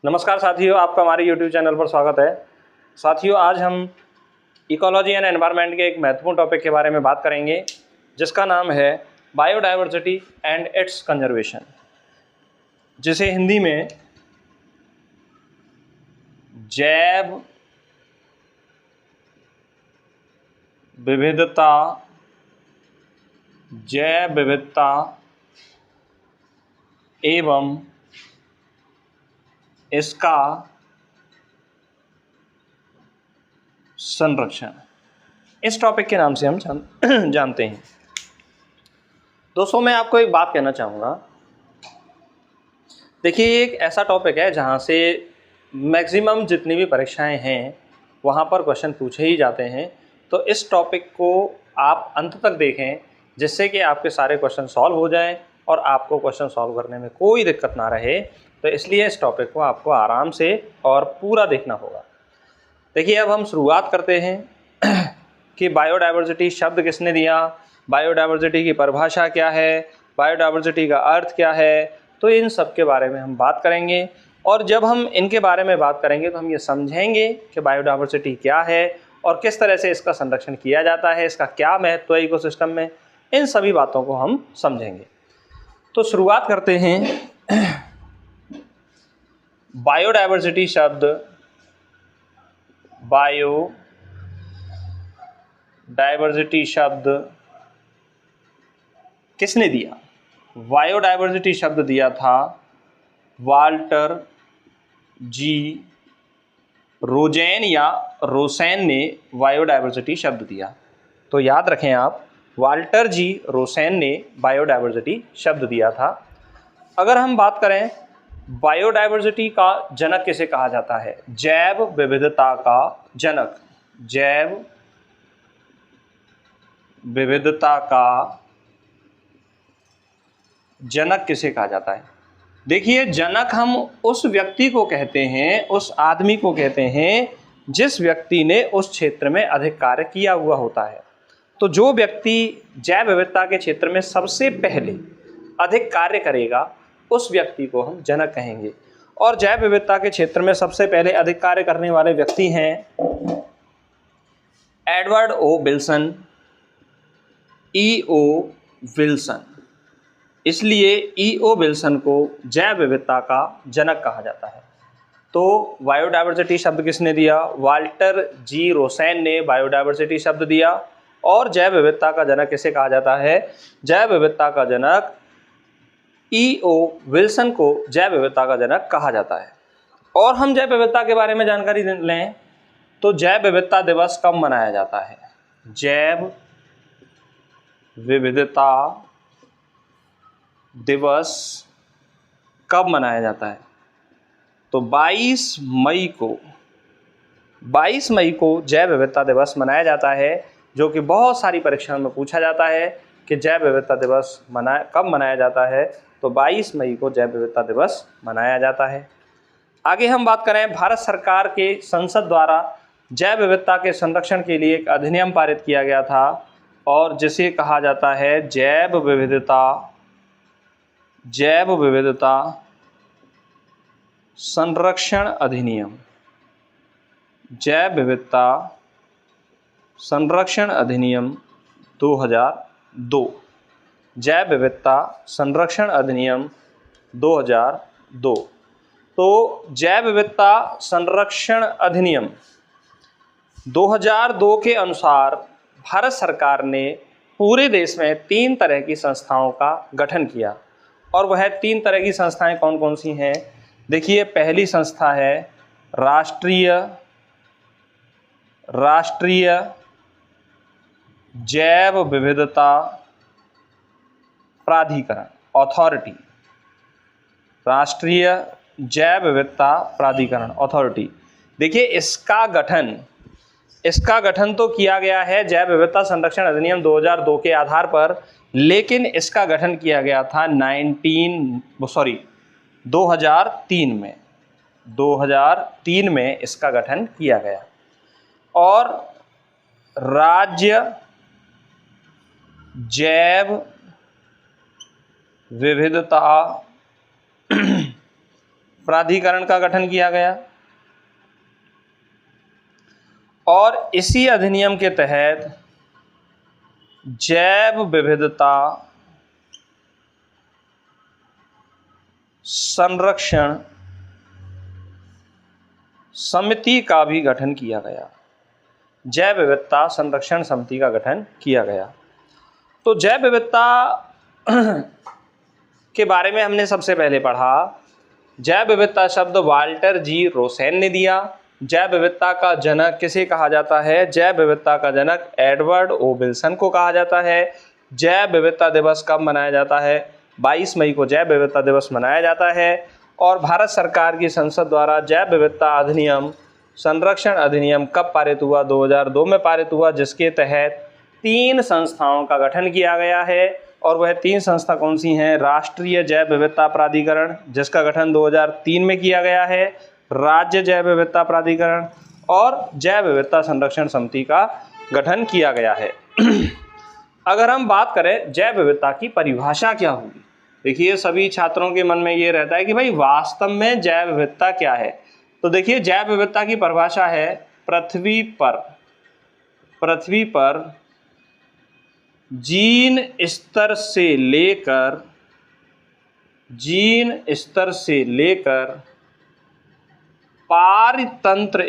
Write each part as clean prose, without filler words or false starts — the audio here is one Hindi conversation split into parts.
नमस्कार साथियों, आपका हमारे YouTube चैनल पर स्वागत है। साथियों, आज हम इकोलॉजी एंड एनवायरनमेंट के एक महत्वपूर्ण टॉपिक के बारे में बात करेंगे, जिसका नाम है बायोडायवर्सिटी एंड इट्स कंजर्वेशन, जिसे हिंदी में जैव विविधता एवं इसका संरक्षण, इस टॉपिक के नाम से हम जानते हैं। दोस्तों, मैं आपको एक बात कहना चाहूँगा। देखिए, ये एक ऐसा टॉपिक है जहाँ से मैक्सिमम जितनी भी परीक्षाएं हैं वहाँ पर क्वेश्चन पूछे ही जाते हैं। तो इस टॉपिक को आप अंत तक देखें, जिससे कि आपके सारे क्वेश्चन सॉल्व हो जाएं और आपको क्वेश्चन सॉल्व करने में कोई दिक्कत ना रहे। तो इसलिए इस टॉपिक को आपको आराम से और पूरा देखना होगा। देखिए, अब हम शुरुआत करते हैं कि बायोडायवर्सिटी शब्द किसने दिया, बायोडायवर्सिटी की परिभाषा क्या है, बायोडायवर्सिटी का अर्थ क्या है। तो इन सब के बारे में हम बात करेंगे, और जब हम इनके बारे में बात करेंगे तो हम ये समझेंगे कि बायोडायवर्सिटी क्या है और किस तरह से इसका संरक्षण किया जाता है, इसका क्या महत्व है इकोसिस्टम में। इन सभी बातों को हम समझेंगे। तो शुरुआत करते हैं। बायोडायवर्सिटी शब्द किसने दिया? बायोडायवर्सिटी शब्द दिया था वाल्टर जी रोजेन या रोसेन ने बायोडायवर्सिटी शब्द दिया। तो याद रखें आप, वाल्टर जी रोसेन ने बायोडायवर्सिटी शब्द दिया था। अगर हम बात करें बायोडायवर्सिटी का जनक किसे कहा जाता है, जैव विविधता का जनक, जैव विविधता का जनक किसे कहा जाता है? देखिए, जनक हम उस व्यक्ति को कहते हैं, उस आदमी को कहते हैं जिस व्यक्ति ने उस क्षेत्र में अधिक कार्य किया हुआ होता है। तो जो व्यक्ति जैव विविधता के क्षेत्र में सबसे पहले अधिक कार्य करेगा, उस व्यक्ति को हम जनक कहेंगे। और जैव विविधता के क्षेत्र में सबसे पहले अधिक कार्य करने वाले व्यक्ति हैं एडवर्ड ओ विल्सन, E.O. विल्सन। इसलिए E.O. विल्सन को जैव विविधता का जनक कहा जाता है। तो बायोडायवर्सिटी शब्द किसने दिया? वाल्टर जी रोसेन ने बायोडायवर्सिटी शब्द दिया। और जैव विविधता का जनक किसे कहा जाता है? जैव विविधता का जनक E.O. विल्सन को जैव विविधता का जनक कहा जाता है। और हम जैव विविधता के बारे में जानकारी लें तो जैव विविधता दिवस कब मनाया जाता है? जैव विविधता दिवस कब मनाया जाता है? तो 22 मई को जैव विविधता दिवस मनाया जाता है, जो कि बहुत सारी परीक्षाओं में पूछा जाता है कि जैव विविधता दिवस कब मनाया जाता है। तो 22 मई को जैव विविधता दिवस मनाया जाता है। आगे हम बात करें, भारत सरकार के संसद द्वारा जैव विविधता के संरक्षण के लिए एक अधिनियम पारित किया गया था, और जिसे कहा जाता है जैव विविधता संरक्षण अधिनियम। जैव विविधता संरक्षण अधिनियम 2002। जैव विविधता संरक्षण अधिनियम 2002। तो जैव विविधता संरक्षण अधिनियम 2002 के अनुसार भारत सरकार ने पूरे देश में 3 तरह की संस्थाओं का गठन किया। और वह 3 तरह की संस्थाएं कौन कौन सी हैं? देखिए, पहली संस्था है राष्ट्रीय जैव विविधता प्राधिकरण, अथॉरिटी। राष्ट्रीय जैव विविधता प्राधिकरण, अथॉरिटी। देखिए, इसका गठन तो किया गया है जैव विविधता संरक्षण अधिनियम 2002 के आधार पर, लेकिन इसका गठन किया गया था 2003 में इसका गठन किया गया। और राज्य जैव विविधता प्राधिकरण का गठन किया गया और इसी अधिनियम के तहत जैव विविधता संरक्षण समिति का भी गठन किया गया। जैव विविधता संरक्षण समिति का गठन किया गया। तो जैव विविधता के बारे में हमने सबसे पहले पढ़ा। जैव विविधता शब्द वाल्टर जी रोसेन ने दिया। जैव विविधता का जनक किसे कहा जाता है? जैव विविधता का जनक एडवर्ड ओ विल्सन को कहा जाता है। जैव विविधता दिवस कब मनाया जाता है? 22 मई को जैव विविधता दिवस मनाया जाता है। और भारत सरकार की संसद द्वारा जैव विविधता अधिनियम संरक्षण अधिनियम कब पारित हुआ? 2002 में पारित हुआ, जिसके तहत 3 संस्थाओं का गठन किया गया है। और वह 3 संस्था कौन सी हैं? राष्ट्रीय जैव विविधता प्राधिकरण, जिसका गठन 2003 में किया गया है, राज्य जैव विविधता प्राधिकरण और जैव विविधता संरक्षण समिति का गठन किया गया है। अगर हम बात करें जैव विविधता की परिभाषा क्या होगी, देखिए सभी छात्रों के मन में ये रहता है कि भाई वास्तव में जैव विविधता क्या है। तो देखिए जैव विविधता की परिभाषा है पृथ्वी पर जीन स्तर से लेकर पारतंत्र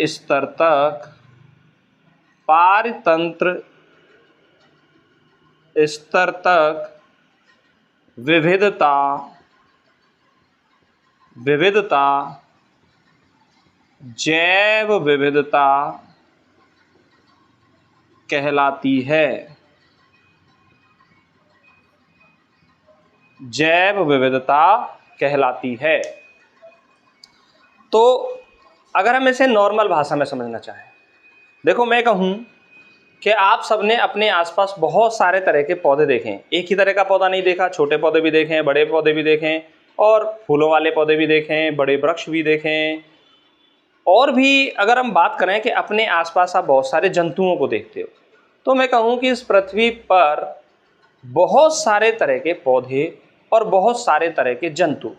स्तर तक विविधता जैव विविधता कहलाती है। जैव विविधता कहलाती है। तो अगर हम इसे नॉर्मल भाषा में समझना चाहें, देखो मैं कहूँ कि आप सबने अपने आसपास बहुत सारे तरह के पौधे देखें। एक ही तरह का पौधा नहीं देखा, छोटे पौधे भी देखें, बड़े पौधे भी देखें और फूलों वाले पौधे भी देखें, बड़े वृक्ष भी देखें। और भी अगर हम बात करें कि अपने आसपास आप बहुत सारे जंतुओं को देखते हो, तो मैं कहूँ कि इस पृथ्वी पर बहुत सारे तरह के पौधे और बहुत सारे तरह के जंतु,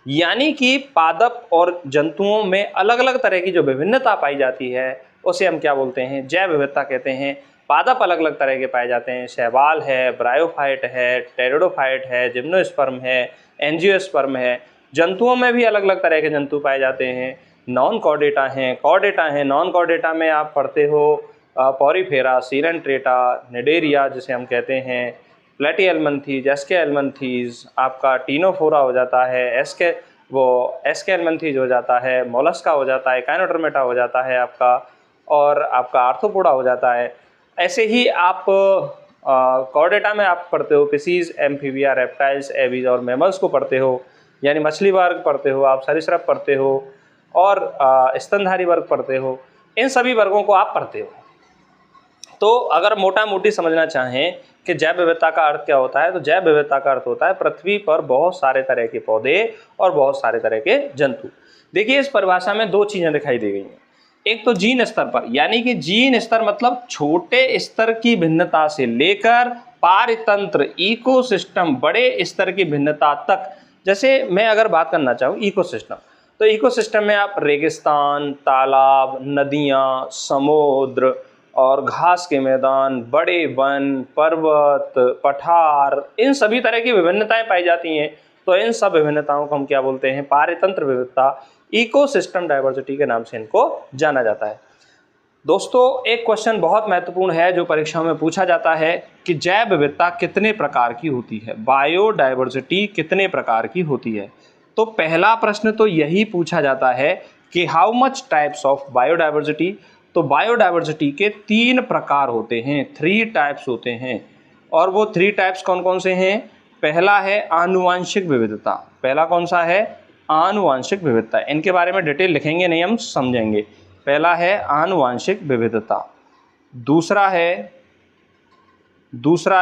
यानी कि पादप और जंतुओं में अलग अलग तरह की जो विभिन्नता पाई जाती है उसे हम क्या बोलते हैं? जैव विविधता कहते हैं। पादप अलग अलग तरह के पाए जाते हैं, शैवाल है, ब्रायोफाइट है, टेरिडोफाइट है, जिम्नोस्पर्म है, एंजियोस्पर्म है। जंतुओं में भी अलग अलग तरह के जंतु पाए जाते हैं। नॉन कॉर्डेटा हैं, कॉर्डेटा हैं। नॉन कॉर्डेटा में आप पढ़ते हो पॉरीफेरा, सीरेंट्रेटा, निडेरिया जिसे हम कहते हैं, प्लेटिहेल्मिन्थीज, एस्केहेल्मिन्थीज, आपका टीनोफोरा हो जाता है, एस्केहेल्मिन्थीज हो जाता है, मोलस्का हो जाता है, काइनोडर्मेटा हो जाता है आपका, और आपका आर्थ्रोपोडा हो जाता है। ऐसे ही आप कॉर्डेटा में आप पढ़ते हो फिशीज, एम्फीबिया, रेप्टाइल्स, एवीज और मैमल्स को पढ़ते हो, यानी मछली वर्ग पढ़ते हो आप, सरीसृप पढ़ते हो और स्तनधारी वर्ग पढ़ते हो। इन सभी वर्गों को आप पढ़ते हो। तो अगर मोटा मोटी समझना चाहें कि जैव विविधता का अर्थ क्या होता है, तो जैव विविधता का अर्थ होता है पृथ्वी पर बहुत सारे तरह के पौधे और बहुत सारे तरह के जंतु। देखिए इस परिभाषा में 2 चीज़ें दिखाई दे गई हैं। एक तो जीन स्तर पर, यानी कि जीन स्तर मतलब छोटे स्तर की भिन्नता से लेकर पारतंत्र इकोसिस्टम बड़े स्तर की भिन्नता तक। जैसे मैं अगर बात करना चाहूँ इकोसिस्टम, तो इकोसिस्टम में आप रेगिस्तान, तालाब, नदियाँ, समुद्र और घास के मैदान, बड़े वन, पर्वत, पठार, इन सभी तरह की विभिन्नताएं पाई जाती हैं। तो इन सब विभिन्नताओं को हम क्या बोलते हैं? पारतंत्र विविधता, इकोसिस्टम डायवर्सिटी के नाम से इनको जाना जाता है। दोस्तों एक क्वेश्चन बहुत महत्वपूर्ण है जो परीक्षाओं में पूछा जाता है कि जैव विविधता कितने प्रकार की होती है, बायोडायवर्सिटी कितने प्रकार की होती है। तो पहला प्रश्न तो यही पूछा जाता है कि how much types of biodiversity. तो बायोडायवर्सिटी के 3 प्रकार होते हैं, 3 टाइप्स होते हैं। और वो 3 टाइप्स कौन कौन से हैं? पहला है आनुवांशिक विविधता। पहला कौन सा है? आनुवांशिक विविधता। इनके बारे में डिटेल लिखेंगे नहीं, हम समझेंगे। पहला है आनुवांशिक विविधता। दूसरा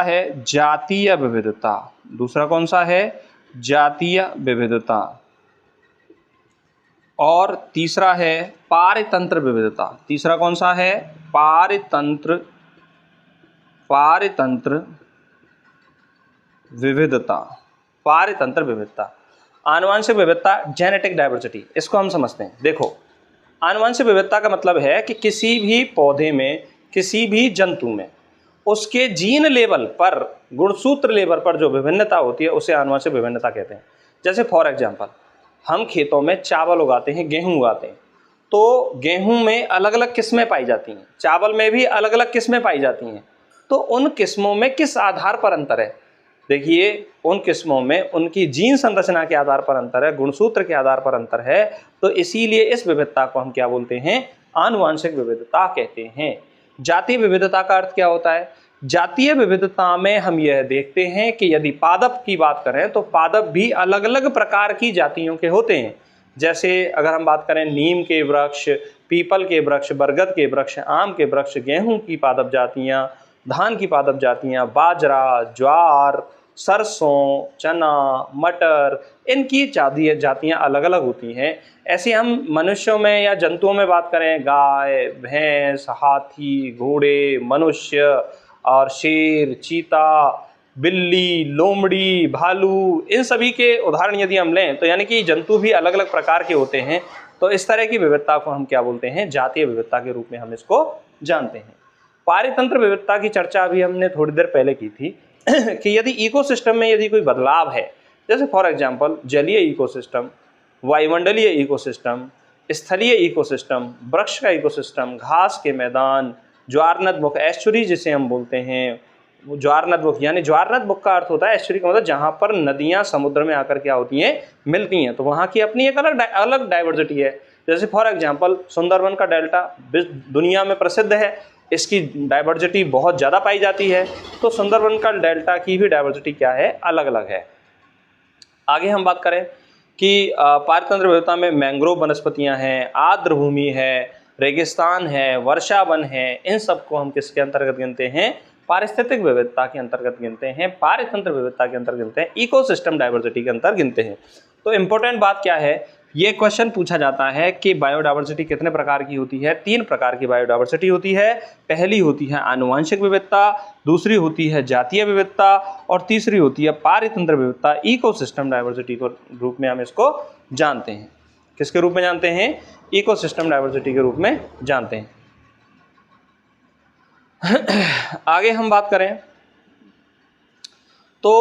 है जातीय विविधता। दूसरा कौन सा है? जातीय विविधता। और तीसरा है पारतंत्र विविधता। तीसरा कौन सा है? पारतंत्र विविधता। पारतंत्र विविधता। आनुवंशिक विविधता, जेनेटिक डाइवर्सिटी, इसको हम समझते हैं। देखो, आनुवंशिक विविधता का मतलब है कि किसी भी पौधे में, किसी भी जंतु में उसके जीन लेवल पर, गुणसूत्र लेवल पर जो विभिन्नता होती है उसे आनुवंशिक विभिन्नता कहते हैं। जैसे फॉर एग्जांपल, हम खेतों में चावल उगाते हैं, गेहूं उगाते हैं, तो गेहूं में अलग अलग किस्में पाई जाती हैं, चावल में भी अलग अलग किस्में पाई जाती हैं। तो उन किस्मों में किस आधार पर अंतर है? देखिए, उन किस्मों में उनकी जीन संरचना के आधार पर अंतर है, गुणसूत्र के आधार पर अंतर है। तो इसीलिए इस विविधता को हम क्या बोलते हैं? आनुवंशिक विविधता कहते हैं। जातीय विविधता का अर्थ क्या होता है? जातीय विविधता में हम यह देखते हैं कि यदि पादप की बात करें तो पादप भी अलग अलग प्रकार की जातियों के होते हैं। जैसे अगर हम बात करें नीम के वृक्ष, पीपल के वृक्ष, बरगद के वृक्ष, आम के वृक्ष, गेहूं की पादप जातियां, धान की पादप जातियां, बाजरा, ज्वार, सरसों, चना, मटर, इनकी जातियां अलग अलग होती हैं। ऐसे हम मनुष्यों में या जंतुओं में बात करें, गाय, भैंस, हाथी, घोड़े, मनुष्य और शेर, चीता, बिल्ली, लोमड़ी, भालू, इन सभी के उदाहरण यदि हम लें तो यानी कि जंतु भी अलग अलग प्रकार के होते हैं। तो इस तरह की विविधता को हम क्या बोलते हैं? जातीय विविधता के रूप में हम इसको जानते हैं। पारितंत्र विविधता की चर्चा अभी हमने थोड़ी देर पहले की थी कि यदि इकोसिस्टम में यदि कोई बदलाव है, जैसे फॉर एग्जांपल जलीय इकोसिस्टम, वायुमंडलीय इकोसिस्टम, स्थलीय इकोसिस्टम, वृक्ष का इकोसिस्टम, घास के मैदान, ज्वारनदमुख, एस्चुरी जिसे हम बोलते हैं, ज्वारनदमुख, यानी ज्वारनदमुख का अर्थ होता है एस्चुरी का मतलब जहाँ पर नदियाँ समुद्र में आकर क्या होती हैं? मिलती हैं। तो वहाँ की अपनी एक अलग डाइवर्सिटी है। जैसे फॉर एग्जांपल सुंदरवन का डेल्टा दुनिया में प्रसिद्ध है, इसकी डाइवर्सिटी बहुत ज़्यादा पाई जाती है। तो सुंदरवन का डेल्टा की भी डाइवर्सिटी क्या है? अलग अलग है। आगे हम बात करें कि पारितंत्र विविधता में मैंग्रोव वनस्पतियाँ हैं, आर्द्र भूमि है, रेगिस्तान है, वर्षा वन है, इन सबको हम किसके अंतर्गत गिनते हैं? पारिस्थितिक विविधता के अंतर्गत गिनते हैं, पारितंत्र विविधता के अंतर्गत गिनते हैं, इकोसिस्टम डाइवर्सिटी के अंतर्गत गिनते हैं। तो इम्पोर्टेंट बात क्या है? ये क्वेश्चन पूछा जाता है कि बायोडाइवर्सिटी कितने प्रकार की होती है? 3 प्रकार की बायोडाइवर्सिटी होती है। पहली होती है आनुवंशिक विविधता, दूसरी होती है जातीय विविधता और तीसरी होती है पारितंत्र विविधता। इकोसिस्टम डाइवर्सिटी के रूप में हम इसको जानते हैं। किसके रूप में जानते हैं? इकोसिस्टम डाइवर्सिटी के रूप में जानते हैं। आगे हम बात करें तो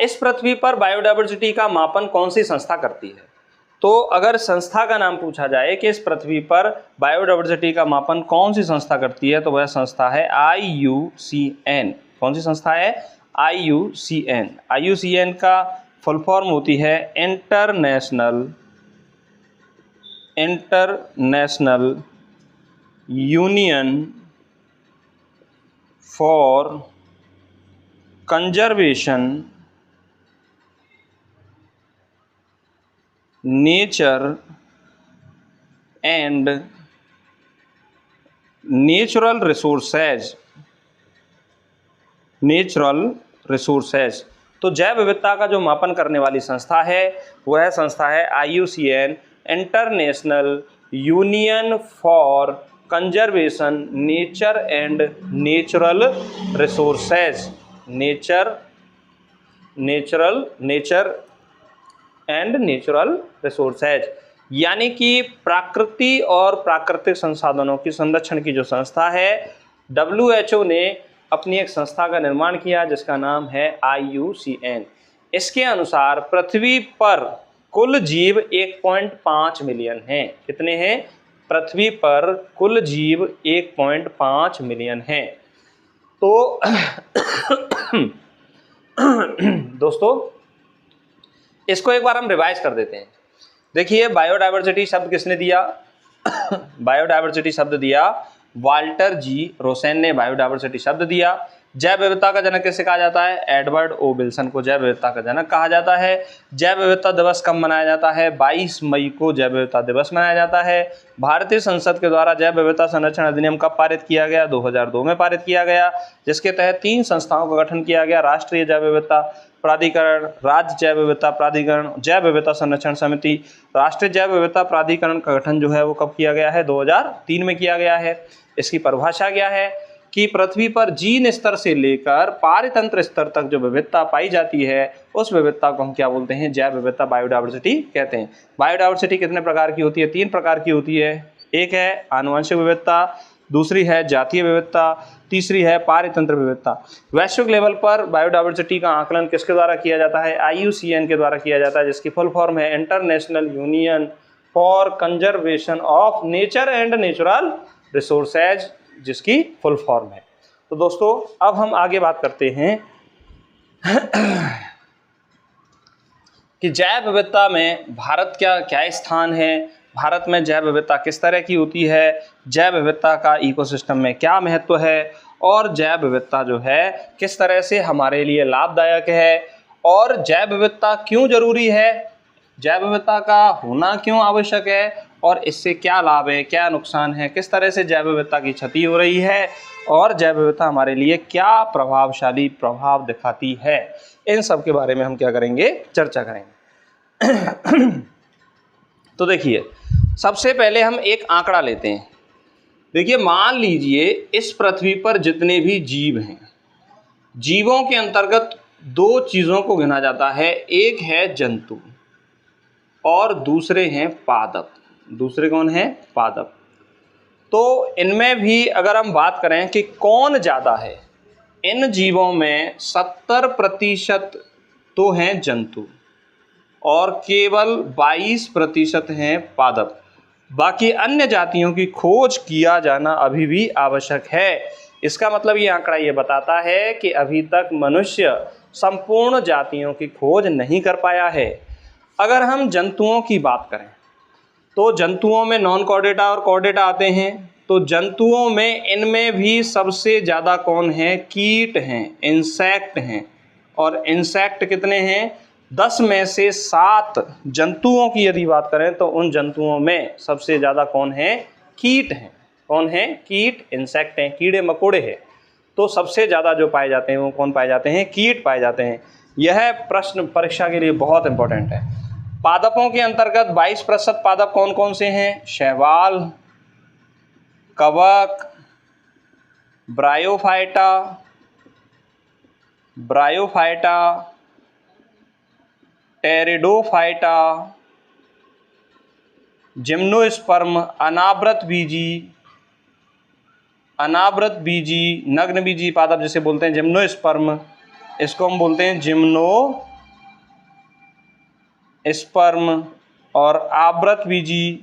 इस पृथ्वी पर बायोडाइवर्सिटी का मापन कौन सी संस्था करती है? तो अगर संस्था का नाम पूछा जाए कि इस पृथ्वी पर बायोडाइवर्सिटी का मापन कौन सी संस्था करती है, तो वह संस्था है IUCN। कौन सी संस्था है? IUCN। IUCN का फुल फॉर्म होती है international union for conservation nature and natural resources. तो जैव विविधता का जो मापन करने वाली संस्था है वह संस्था है IUCN, international union for conservation nature and natural resources. Nature and natural resources, यानी कि प्रकृति और प्राकृतिक संसाधनों की संरक्षण की जो संस्था है, WHO ने अपनी एक संस्था का निर्माण किया जिसका नाम है IUCN। इसके अनुसार पृथ्वी पर कुल जीव 1.5 मिलियन हैं। कितने हैं? पृथ्वी पर कुल जीव 1.5 मिलियन हैं। तो दोस्तों, इसको एक बार हम रिवाइज कर देते हैं। देखिए, बायोडाइवर्सिटी शब्द किसने दिया? बायोडाइवर्सिटी शब्द दिया वाल्टर जी रोसेन ने बायोडाइवर्सिटी शब्द दिया। जैव विविधता का जनक किसे कहा जाता है? एडवर्ड ओ विल्सन को जैव विविधता का जनक कहा जाता है। जैव विविधता दिवस कब मनाया जाता है? 22 मई को जैव विविधता दिवस मनाया जाता है। भारतीय संसद के द्वारा जैव विविधता संरक्षण अधिनियम कब पारित किया गया? 2002 में पारित किया गया, जिसके तहत 3 संस्थाओं का गठन किया गया: राष्ट्रीय जैव विविधता प्राधिकरण, राज्य जैव विविधता प्राधिकरण, जैव विविधता संरक्षण समिति। राष्ट्रीय जैव विविधता प्राधिकरण का गठन जो है वो कब किया गया है? 2003 में किया गया है। इसकी परिभाषा क्या है कि पृथ्वी पर जीन स्तर से लेकर पारतंत्र स्तर तक जो विविधता पाई जाती है उस विविधता को हम क्या बोलते हैं, जैव विविधता, बायोडायवर्सिटी कहते हैं। बायोडायवर्सिटी कितने प्रकार की होती है, 3 प्रकार की होती है। एक है आनुवंशिक विविधता, दूसरी है जातीय विविधता, तीसरी है पारतंत्र विविधता। वैश्विक लेवल पर बायोडायवर्सिटी का आकलन किसके द्वारा किया जाता है, IUCN के द्वारा किया जाता है, जिसकी फुल फॉर्म है international union for conservation of nature and natural resources, जिसकी फुल फॉर्म है। तो दोस्तों अब हम आगे बात करते हैं कि जैव विविधता में भारत क्या स्थान है, भारत में जैव विविधता किस तरह की होती है, जैव विविधता का इकोसिस्टम में क्या महत्व है, और जैव विविधता जो है किस तरह से हमारे लिए लाभदायक है, और जैव विविधता क्यों जरूरी है, जैव विविधता का होना क्यों आवश्यक है, और इससे क्या लाभ है, क्या नुकसान है, किस तरह से जैव विविधता की क्षति हो रही है, और जैव विविधता हमारे लिए क्या प्रभावशाली प्रभाव दिखाती है, इन सब के बारे में हम क्या करेंगे, चर्चा करेंगे। तो देखिए सबसे पहले हम एक आंकड़ा लेते हैं। देखिए मान लीजिए इस पृथ्वी पर जितने भी जीव हैं, जीवों के अंतर्गत 2 चीज़ों को गिना जाता है, एक है जंतु और दूसरे हैं पादप। दूसरे कौन है, पादप। तो इनमें भी अगर हम बात करें कि कौन ज़्यादा है, इन जीवों में 70% तो हैं जंतु और केवल 22% हैं पादप। बाकी अन्य जातियों की खोज किया जाना अभी भी आवश्यक है। इसका मतलब ये आंकड़ा ये बताता है कि अभी तक मनुष्य संपूर्ण जातियों की खोज नहीं कर पाया है। अगर हम जंतुओं की बात करें तो जंतुओं में नॉन कॉर्डेटा और कॉर्डेटा आते हैं। तो जंतुओं में इनमें भी सबसे ज़्यादा कौन है, कीट हैं, इंसेक्ट हैं। और इंसेक्ट कितने हैं, 10 में से 7 जंतुओं की यदि बात करें तो उन जंतुओं में सबसे ज़्यादा कौन है, कीट हैं। कौन है, कीट, इंसेक्ट हैं, कीड़े मकोड़े हैं। तो सबसे ज़्यादा जो पाए जाते हैं वो कौन पाए जाते हैं, कीट पाए जाते हैं। यह प्रश्न परीक्षा के लिए बहुत इंपॉर्टेंट है। पादपों के अंतर्गत 22% पादप कौन कौन से हैं, शैवाल, कवक, ब्रायोफाइटा, टेरिडोफाइटा, जिम्नोस्पर्म, अनावृत बीजी, नग्न बीजी पादप जिसे बोलते हैं जिम्नोस्पर्म, इसको हम बोलते हैं जिम्नोस्पर्म, और आवृत बीजी,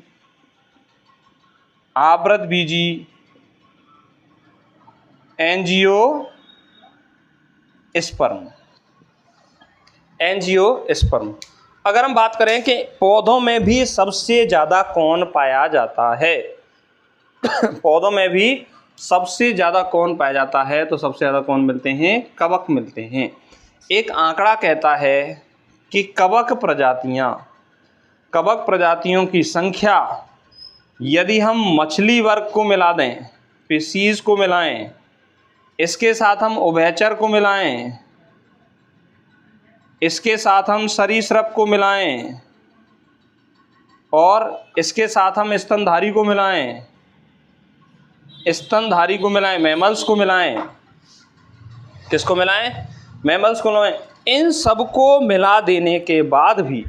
एंजियोस्पर्म। अगर हम बात करें कि पौधों में भी सबसे ज़्यादा कौन पाया जाता है पौधों में भी सबसे ज़्यादा कौन पाया जाता है, तो सबसे ज़्यादा कौन मिलते हैं, कवक मिलते हैं। एक आंकड़ा कहता है कि कवक प्रजातियों की संख्या यदि हम मछली वर्ग को मिला दें, स्पीशीज को मिलाएं, इसके साथ हम उभयचर को मिलाएं, इसके साथ हम सरीसृप को मिलाएं, और इसके साथ हम स्तनधारी को मिलाएं, मैमल्स को मिलाएं, किसको मिलाएं, मैमल्स को मिलाएं। इन सबको मिला देने के बाद भी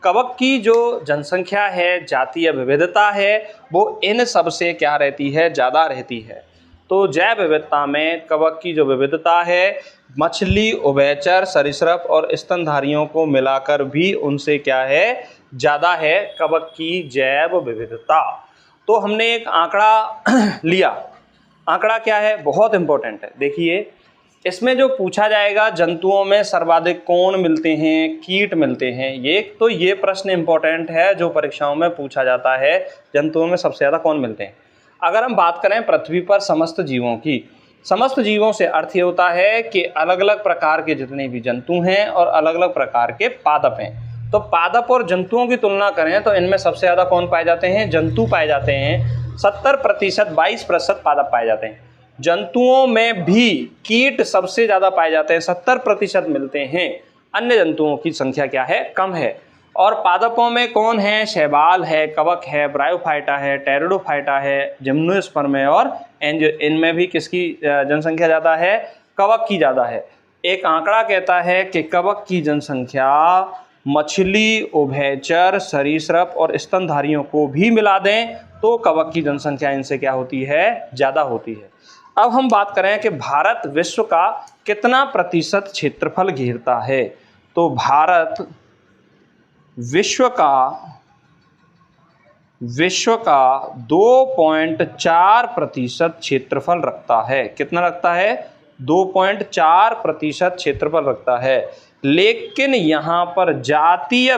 कवक की जो जनसंख्या है, जातीय विविधता है, वो इन सब से क्या रहती है, ज़्यादा रहती है। तो जैव विविधता में कवक की जो विविधता है, मछली, उभयचर, सरीसृप और स्तनधारियों को मिलाकर भी उनसे क्या है, ज़्यादा है कवक की जैव विविधता। तो हमने एक आंकड़ा लिया। आंकड़ा क्या है, बहुत इंपॉर्टेंट है। देखिए इसमें जो पूछा जाएगा, जंतुओं में सर्वाधिक कौन मिलते हैं, कीट मिलते हैं। ये प्रश्न इंपॉर्टेंट है जो परीक्षाओं में पूछा जाता है, जंतुओं में सबसे ज़्यादा कौन मिलते हैं। अगर हम बात करें पृथ्वी पर समस्त जीवों की, समस्त जीवों से अर्थ ये होता है कि अलग अलग प्रकार के जितने भी जंतु हैं और अलग अलग प्रकार के पादप हैं। तो पादप और जंतुओं की तुलना करें तो इनमें सबसे ज़्यादा कौन पाए जाते हैं, जंतु पाए जाते हैं। 70%, 22% पादप पाए जाते हैं। जंतुओं में भी कीट सबसे ज़्यादा पाए जाते हैं, 70% मिलते हैं। अन्य जंतुओं की संख्या क्या है, कम है। और पादपों में कौन है? शैवाल है, कवक है, ब्रायोफाइटा है, टेरिडोफाइटा है, जिम्नोस्पर्म है और इनमें भी किसकी जनसंख्या ज़्यादा है? कवक की ज़्यादा है। एक आंकड़ा कहता है कि कवक की जनसंख्या मछली, उभयचर, सरीसृप और स्तनधारियों को भी मिला दें तो कवक की जनसंख्या इनसे क्या होती है? ज़्यादा होती है। अब हम बात करें कि भारत विश्व का कितना प्रतिशत क्षेत्रफल घेरता है, तो भारत विश्व का 2.4% क्षेत्रफल रखता है। कितना रखता है? 2.4% क्षेत्रफल रखता है। लेकिन यहाँ पर जातीय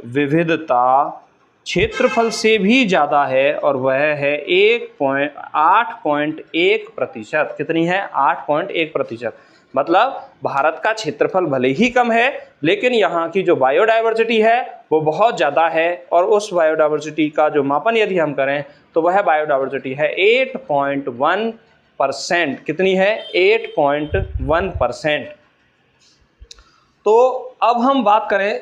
विविधता क्षेत्रफल से भी ज़्यादा है और वह है 8.1%। कितनी है? 8.1%। मतलब भारत का क्षेत्रफल भले ही कम है लेकिन यहाँ की जो बायोडाइवर्सिटी है वो बहुत ज़्यादा है, और उस बायोडाइवर्सिटी का जो मापन यदि हम करें तो वह बायोडाइवर्सिटी है 8.1%। कितनी है? 8.1%। तो अब हम बात करें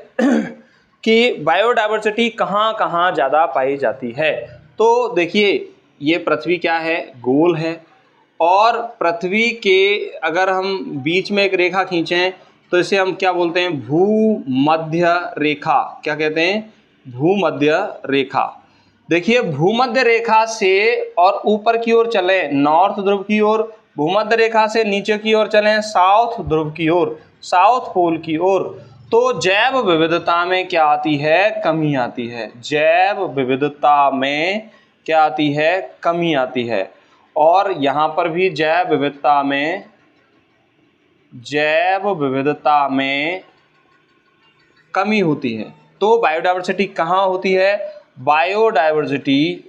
कि बायोडाइवर्सिटी कहाँ कहाँ ज़्यादा पाई जाती है। तो देखिए, ये पृथ्वी क्या है? गोल है, और पृथ्वी के अगर हम बीच में एक रेखा खींचें तो इसे हम क्या बोलते हैं? भूमध्य रेखा। क्या कहते हैं? भूमध्य रेखा। देखिए, भूमध्य रेखा से और ऊपर की ओर चलें नॉर्थ ध्रुव की ओर, भूमध्य रेखा से नीचे की ओर चलें साउथ ध्रुव की ओर, साउथ पोल की ओर, तो जैव विविधता में क्या आती है? कमी आती है। जैव विविधता में क्या आती है? कमी आती है। और यहाँ पर भी जैव विविधता में कमी होती है। तो बायोडाइवर्सिटी कहाँ होती है? बायोडाइवर्सिटी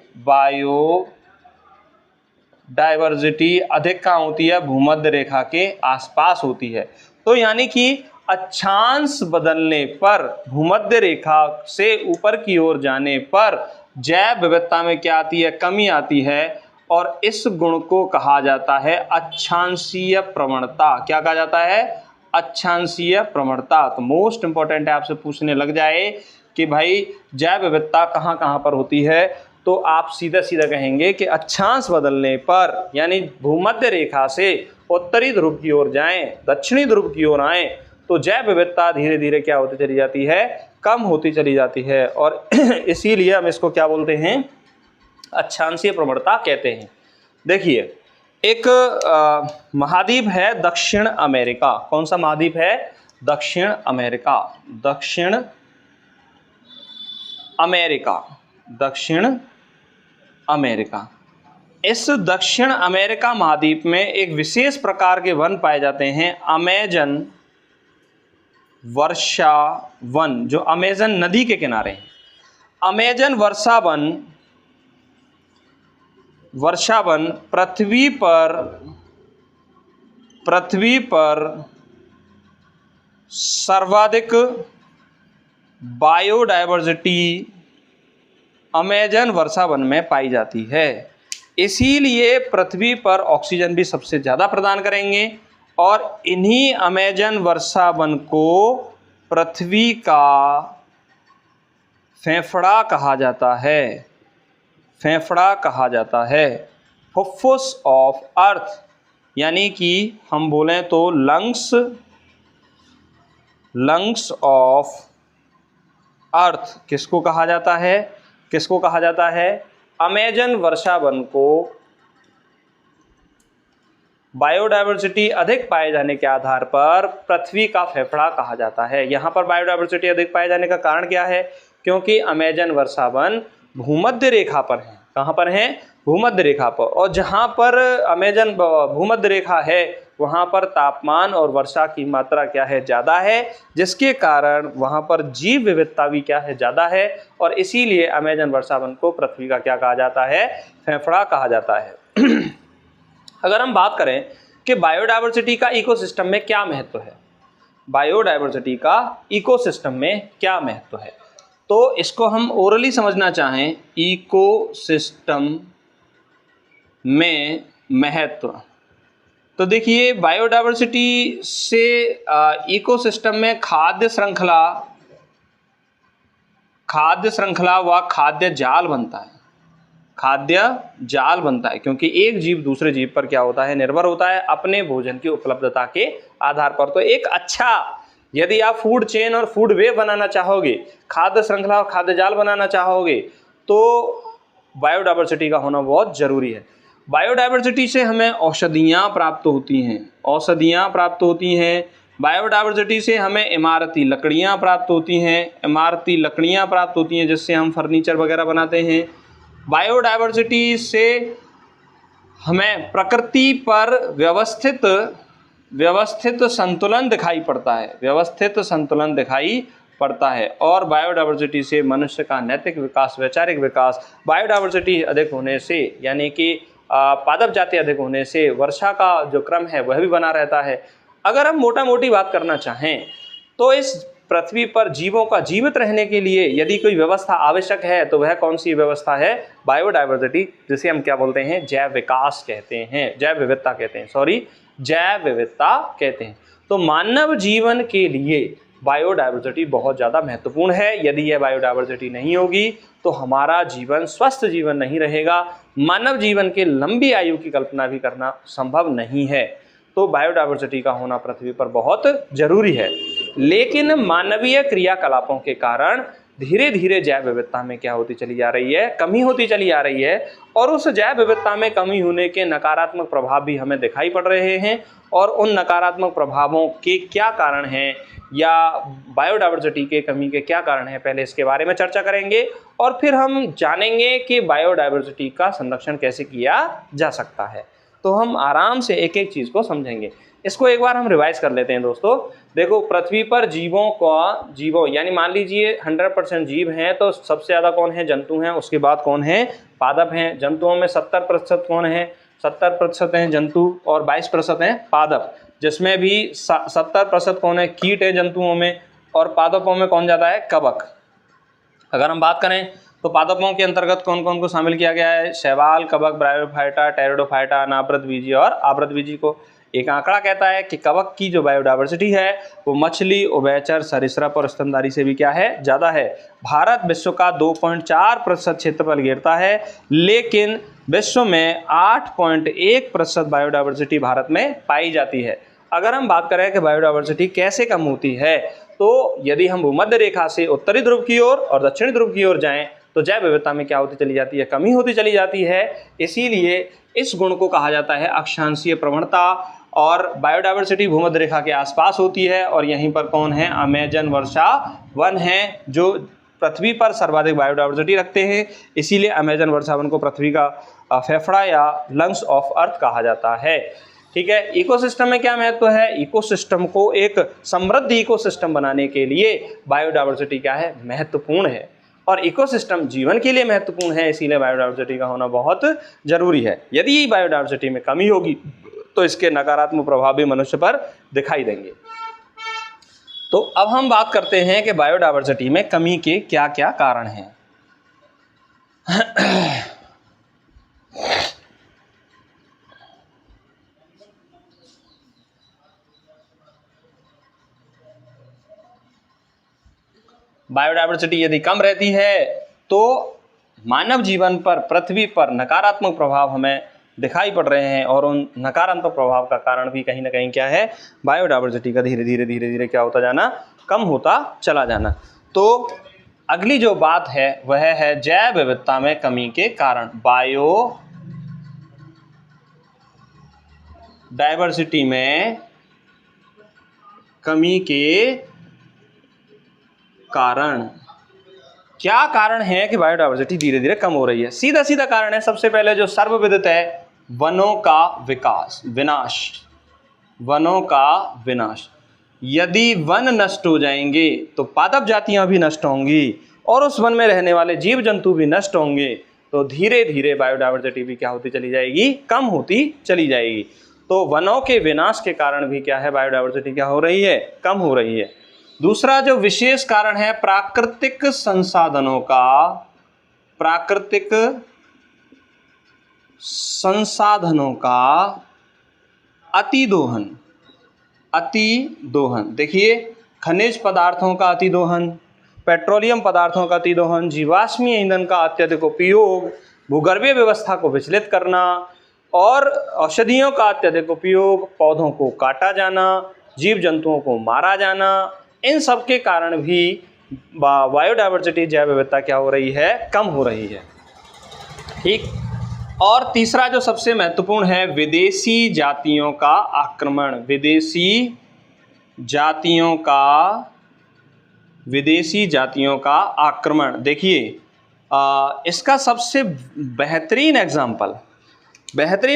अधिक कहाँ होती है? भूमध्य रेखा के आसपास होती है। तो यानी कि अक्षांश बदलने पर, भूमध्य रेखा से ऊपर की ओर जाने पर जैव विविधता में क्या आती है? कमी आती है, और इस गुण को कहा जाता है अक्षांशीय प्रवणता। क्या कहा जाता है? अक्षांशीय प्रवणता। तो मोस्ट इंपॉर्टेंट है, आपसे पूछने लग जाए कि भाई जैव विविधता कहाँ कहाँ पर होती है, तो आप सीधा सीधा कहेंगे कि अक्षांश बदलने पर, यानी भूमध्य रेखा से उत्तरी ध्रुव की ओर जाएं, दक्षिणी ध्रुव की ओर आएं, तो जैव विविधता धीरे धीरे क्या होती चली जाती है? कम होती चली जाती है। और इसीलिए हम इसको क्या बोलते हैं? अक्षांशीय प्रवणता कहते हैं। देखिए, एक महाद्वीप है दक्षिण अमेरिका। कौन सा महाद्वीप है? दक्षिण अमेरिका। दक्षिण अमेरिका। इस दक्षिण अमेरिका महाद्वीप में एक विशेष प्रकार के वन पाए जाते हैं, अमेजन वर्षा वन, जो अमेजन नदी के किनारे हैं। अमेजन वर्षा वन पृथ्वी पर सर्वाधिक बायोडाइवर्सिटी अमेजन वर्षा वन में पाई जाती है। इसीलिए पृथ्वी पर ऑक्सीजन भी सबसे ज़्यादा प्रदान करेंगे, और इन्हीं अमेजन वर्षा वन को पृथ्वी का फेफड़ा कहा जाता है। फुफ्फुस ऑफ अर्थ, यानी कि हम बोलें तो लंग्स ऑफ अर्थ किसको कहा जाता है? अमेजन वर्षा वन को बायोडाइवर्सिटी अधिक पाए जाने के आधार पर पृथ्वी का फेफड़ा कहा जाता है। यहाँ पर बायोडाइवर्सिटी अधिक पाए जाने का कारण क्या है? क्योंकि अमेजन वर्षा वन भूमध्य रेखा पर है। कहाँ पर है? भूमध्य रेखा पर। और जहाँ पर अमेजन भूमध्य रेखा है वहाँ पर तापमान और वर्षा की मात्रा क्या है? ज़्यादा है, जिसके कारण वहाँ पर जीव विविधता भी क्या है? ज़्यादा है, और इसीलिए अमेजन वर्षा वन को पृथ्वी का क्या कहा जाता है? फेफड़ा कहा जाता है। अगर हम बात करें कि बायोडाइवर्सिटी का इकोसिस्टम में क्या महत्व है, बायोडाइवर्सिटी का इकोसिस्टम में क्या महत्व है, तो इसको हम ओरली समझना चाहें, इकोसिस्टम में महत्व, तो देखिए बायोडायवर्सिटी से इकोसिस्टम में खाद्य श्रृंखला व खाद्य जाल बनता है। खाद्य जाल बनता है क्योंकि एक जीव दूसरे जीव पर क्या होता है, निर्भर होता है अपने भोजन की उपलब्धता के आधार पर। तो एक अच्छा, यदि आप फूड चेन और फूड वेव बनाना चाहोगे, खाद्य श्रृंखला और खाद्य जाल बनाना चाहोगे, तो बायोडायवर्सिटी का होना बहुत जरूरी है। बायोडायवर्सिटी से हमें औषधियाँ प्राप्त होती हैं, बायोडायवर्सिटी से हमें इमारती लकड़ियाँ प्राप्त होती हैं जिससे हम फर्नीचर वगैरह बनाते हैं। बायोडायवर्सिटी से हमें प्रकृति पर व्यवस्थित संतुलन दिखाई पड़ता है, और बायोडायवर्सिटी से मनुष्य का नैतिक विकास, वैचारिक विकास, बायोडायवर्सिटी अधिक होने से यानी कि पादप जाति अधिक होने से वर्षा का जो क्रम है वह भी बना रहता है। अगर हम मोटा मोटी बात करना चाहें तो इस पृथ्वी पर जीवों का जीवित रहने के लिए यदि कोई व्यवस्था आवश्यक है तो वह कौन सी व्यवस्था है, बायोडायवर्सिटी, जिसे हम क्या बोलते हैं, जैव विविधता कहते हैं। तो मानव जीवन के लिए बायोडायवर्सिटी बहुत ज़्यादा महत्वपूर्ण है। यदि यह बायोडायवर्सिटी नहीं होगी तो हमारा जीवन स्वस्थ जीवन नहीं रहेगा, मानव जीवन के लंबी आयु की कल्पना भी करना संभव नहीं है। तो बायोडायवर्सिटी का होना पृथ्वी पर बहुत जरूरी है। लेकिन मानवीय क्रियाकलापों के कारण धीरे धीरे जैव विविधता में क्या होती चली जा रही है, कमी होती चली जा रही है, और उस जैव विविधता में कमी होने के नकारात्मक प्रभाव भी हमें दिखाई पड़ रहे हैं। और उन नकारात्मक प्रभावों के क्या कारण हैं या बायोडायवर्सिटी के कमी के क्या कारण हैं, पहले इसके बारे में चर्चा करेंगे और फिर हम जानेंगे कि बायोडायवर्सिटी का संरक्षण कैसे किया जा सकता है। तो हम आराम से एक एक चीज़ को समझेंगे। इसको एक बार हम रिवाइज कर लेते हैं दोस्तों। देखो, पृथ्वी पर जीवों यानी मान लीजिए 100% जीव हैं तो सबसे ज़्यादा कौन है, जंतु हैं, उसके बाद कौन है, पादप हैं। जंतुओं में 70% कौन है, 70% हैं जंतु और 22% हैं पादप, जिसमें भी 70% कौन है, कीट है जंतुओं में, और पादपों में कौन जाता है, कवक। अगर हम बात करें तो पादपों के अंतर्गत कौन कौन को शामिल किया गया है, शैवाल, कवक, ब्रायोफाइटा, टेरिडोफाइटा, अनावृतबीजी और आवृतबीजी को। एक आंकड़ा कहता है कि कवक की जो बायोडायवर्सिटी है वो मछली, उभयचर, सरीसृप और स्तनधारी से भी क्या है, ज़्यादा है। भारत विश्व का 2.4% क्षेत्रफल घेरता है, लेकिन विश्व में 8.1% बायोडायवर्सिटी भारत में पाई जाती है। अगर हम बात करें कि बायोडायवर्सिटी कैसे कम होती है, तो यदि हम भूमध्य रेखा से उत्तरी ध्रुव की ओर और दक्षिणी ध्रुव की ओर जाएं तो जैव विविधता में क्या होती चली जाती है, कमी होती चली जाती है। इसीलिए इस गुण को कहा जाता है अक्षांशीय प्रवणता। और बायोडायवर्सिटी भूमध्य रेखा के आसपास होती है, और यहीं पर कौन है, अमेजन वर्षा वन है जो पृथ्वी पर सर्वाधिक बायोडायवर्सिटी रखते हैं। इसीलिए अमेजन वर्षा वन को पृथ्वी का फेफड़ा या लंग्स ऑफ अर्थ कहा जाता है। ठीक है। इकोसिस्टम में क्या महत्व है, इकोसिस्टम को एक समृद्ध इकोसिस्टम बनाने के लिए बायोडायवर्सिटी क्या है, महत्वपूर्ण है। और इकोसिस्टम जीवन के लिए महत्वपूर्ण है, इसीलिए बायोडायवर्सिटी का होना बहुत जरूरी है। यदि बायोडायवर्सिटी में कमी होगी तो इसके नकारात्मक प्रभाव भी मनुष्य पर दिखाई देंगे। तो अब हम बात करते हैं कि बायोडायवर्सिटी में कमी के क्या क्या कारण हैं। बायोडायवर्सिटी यदि कम रहती है तो मानव जीवन पर, पृथ्वी पर नकारात्मक प्रभाव हमें दिखाई पड़ रहे हैं, और उन नकारात्मक प्रभाव का कारण भी कहीं ना कहीं क्या है, बायोडायवर्सिटी का धीरे धीरे क्या होता जाना, कम होता चला जाना। तो अगली जो बात है वह है जैव विविधता में कमी के कारण। बायोडायवर्सिटी में कमी के कारण, क्या कारण है कि बायोडायवर्सिटी धीरे धीरे कम हो रही है। सीधा सीधा कारण है, सबसे पहले जो सर्वविदित है, वनों का विनाश। यदि वन नष्ट हो जाएंगे तो पादप जातियां भी नष्ट होंगी और उस वन में रहने वाले जीव जंतु भी नष्ट होंगे, तो धीरे धीरे बायोडायवर्सिटी भी क्या होती चली जाएगी, कम होती चली जाएगी। तो वनों के विनाश के कारण भी क्या है, बायोडायवर्सिटी क्या हो रही है, कम हो रही है। दूसरा जो विशेष कारण है, प्राकृतिक संसाधनों का अतिदोहन, अतिदोहन देखिए खनिज पदार्थों का अतिदोहन, पेट्रोलियम पदार्थों का अतिदोहन, जीवाश्मीय ईंधन का अत्यधिक उपयोग, भूगर्भीय व्यवस्था को विचलित करना और औषधियों का अत्यधिक उपयोग, पौधों को काटा जाना, जीव जंतुओं को मारा जाना, इन सब के कारण भी बायोडायवर्सिटी जैव विविधता क्या हो रही है, कम हो रही है। ठीक। और तीसरा जो सबसे महत्वपूर्ण है, विदेशी जातियों का आक्रमण, विदेशी जातियों का आक्रमण। देखिए इसका सबसे बेहतरीन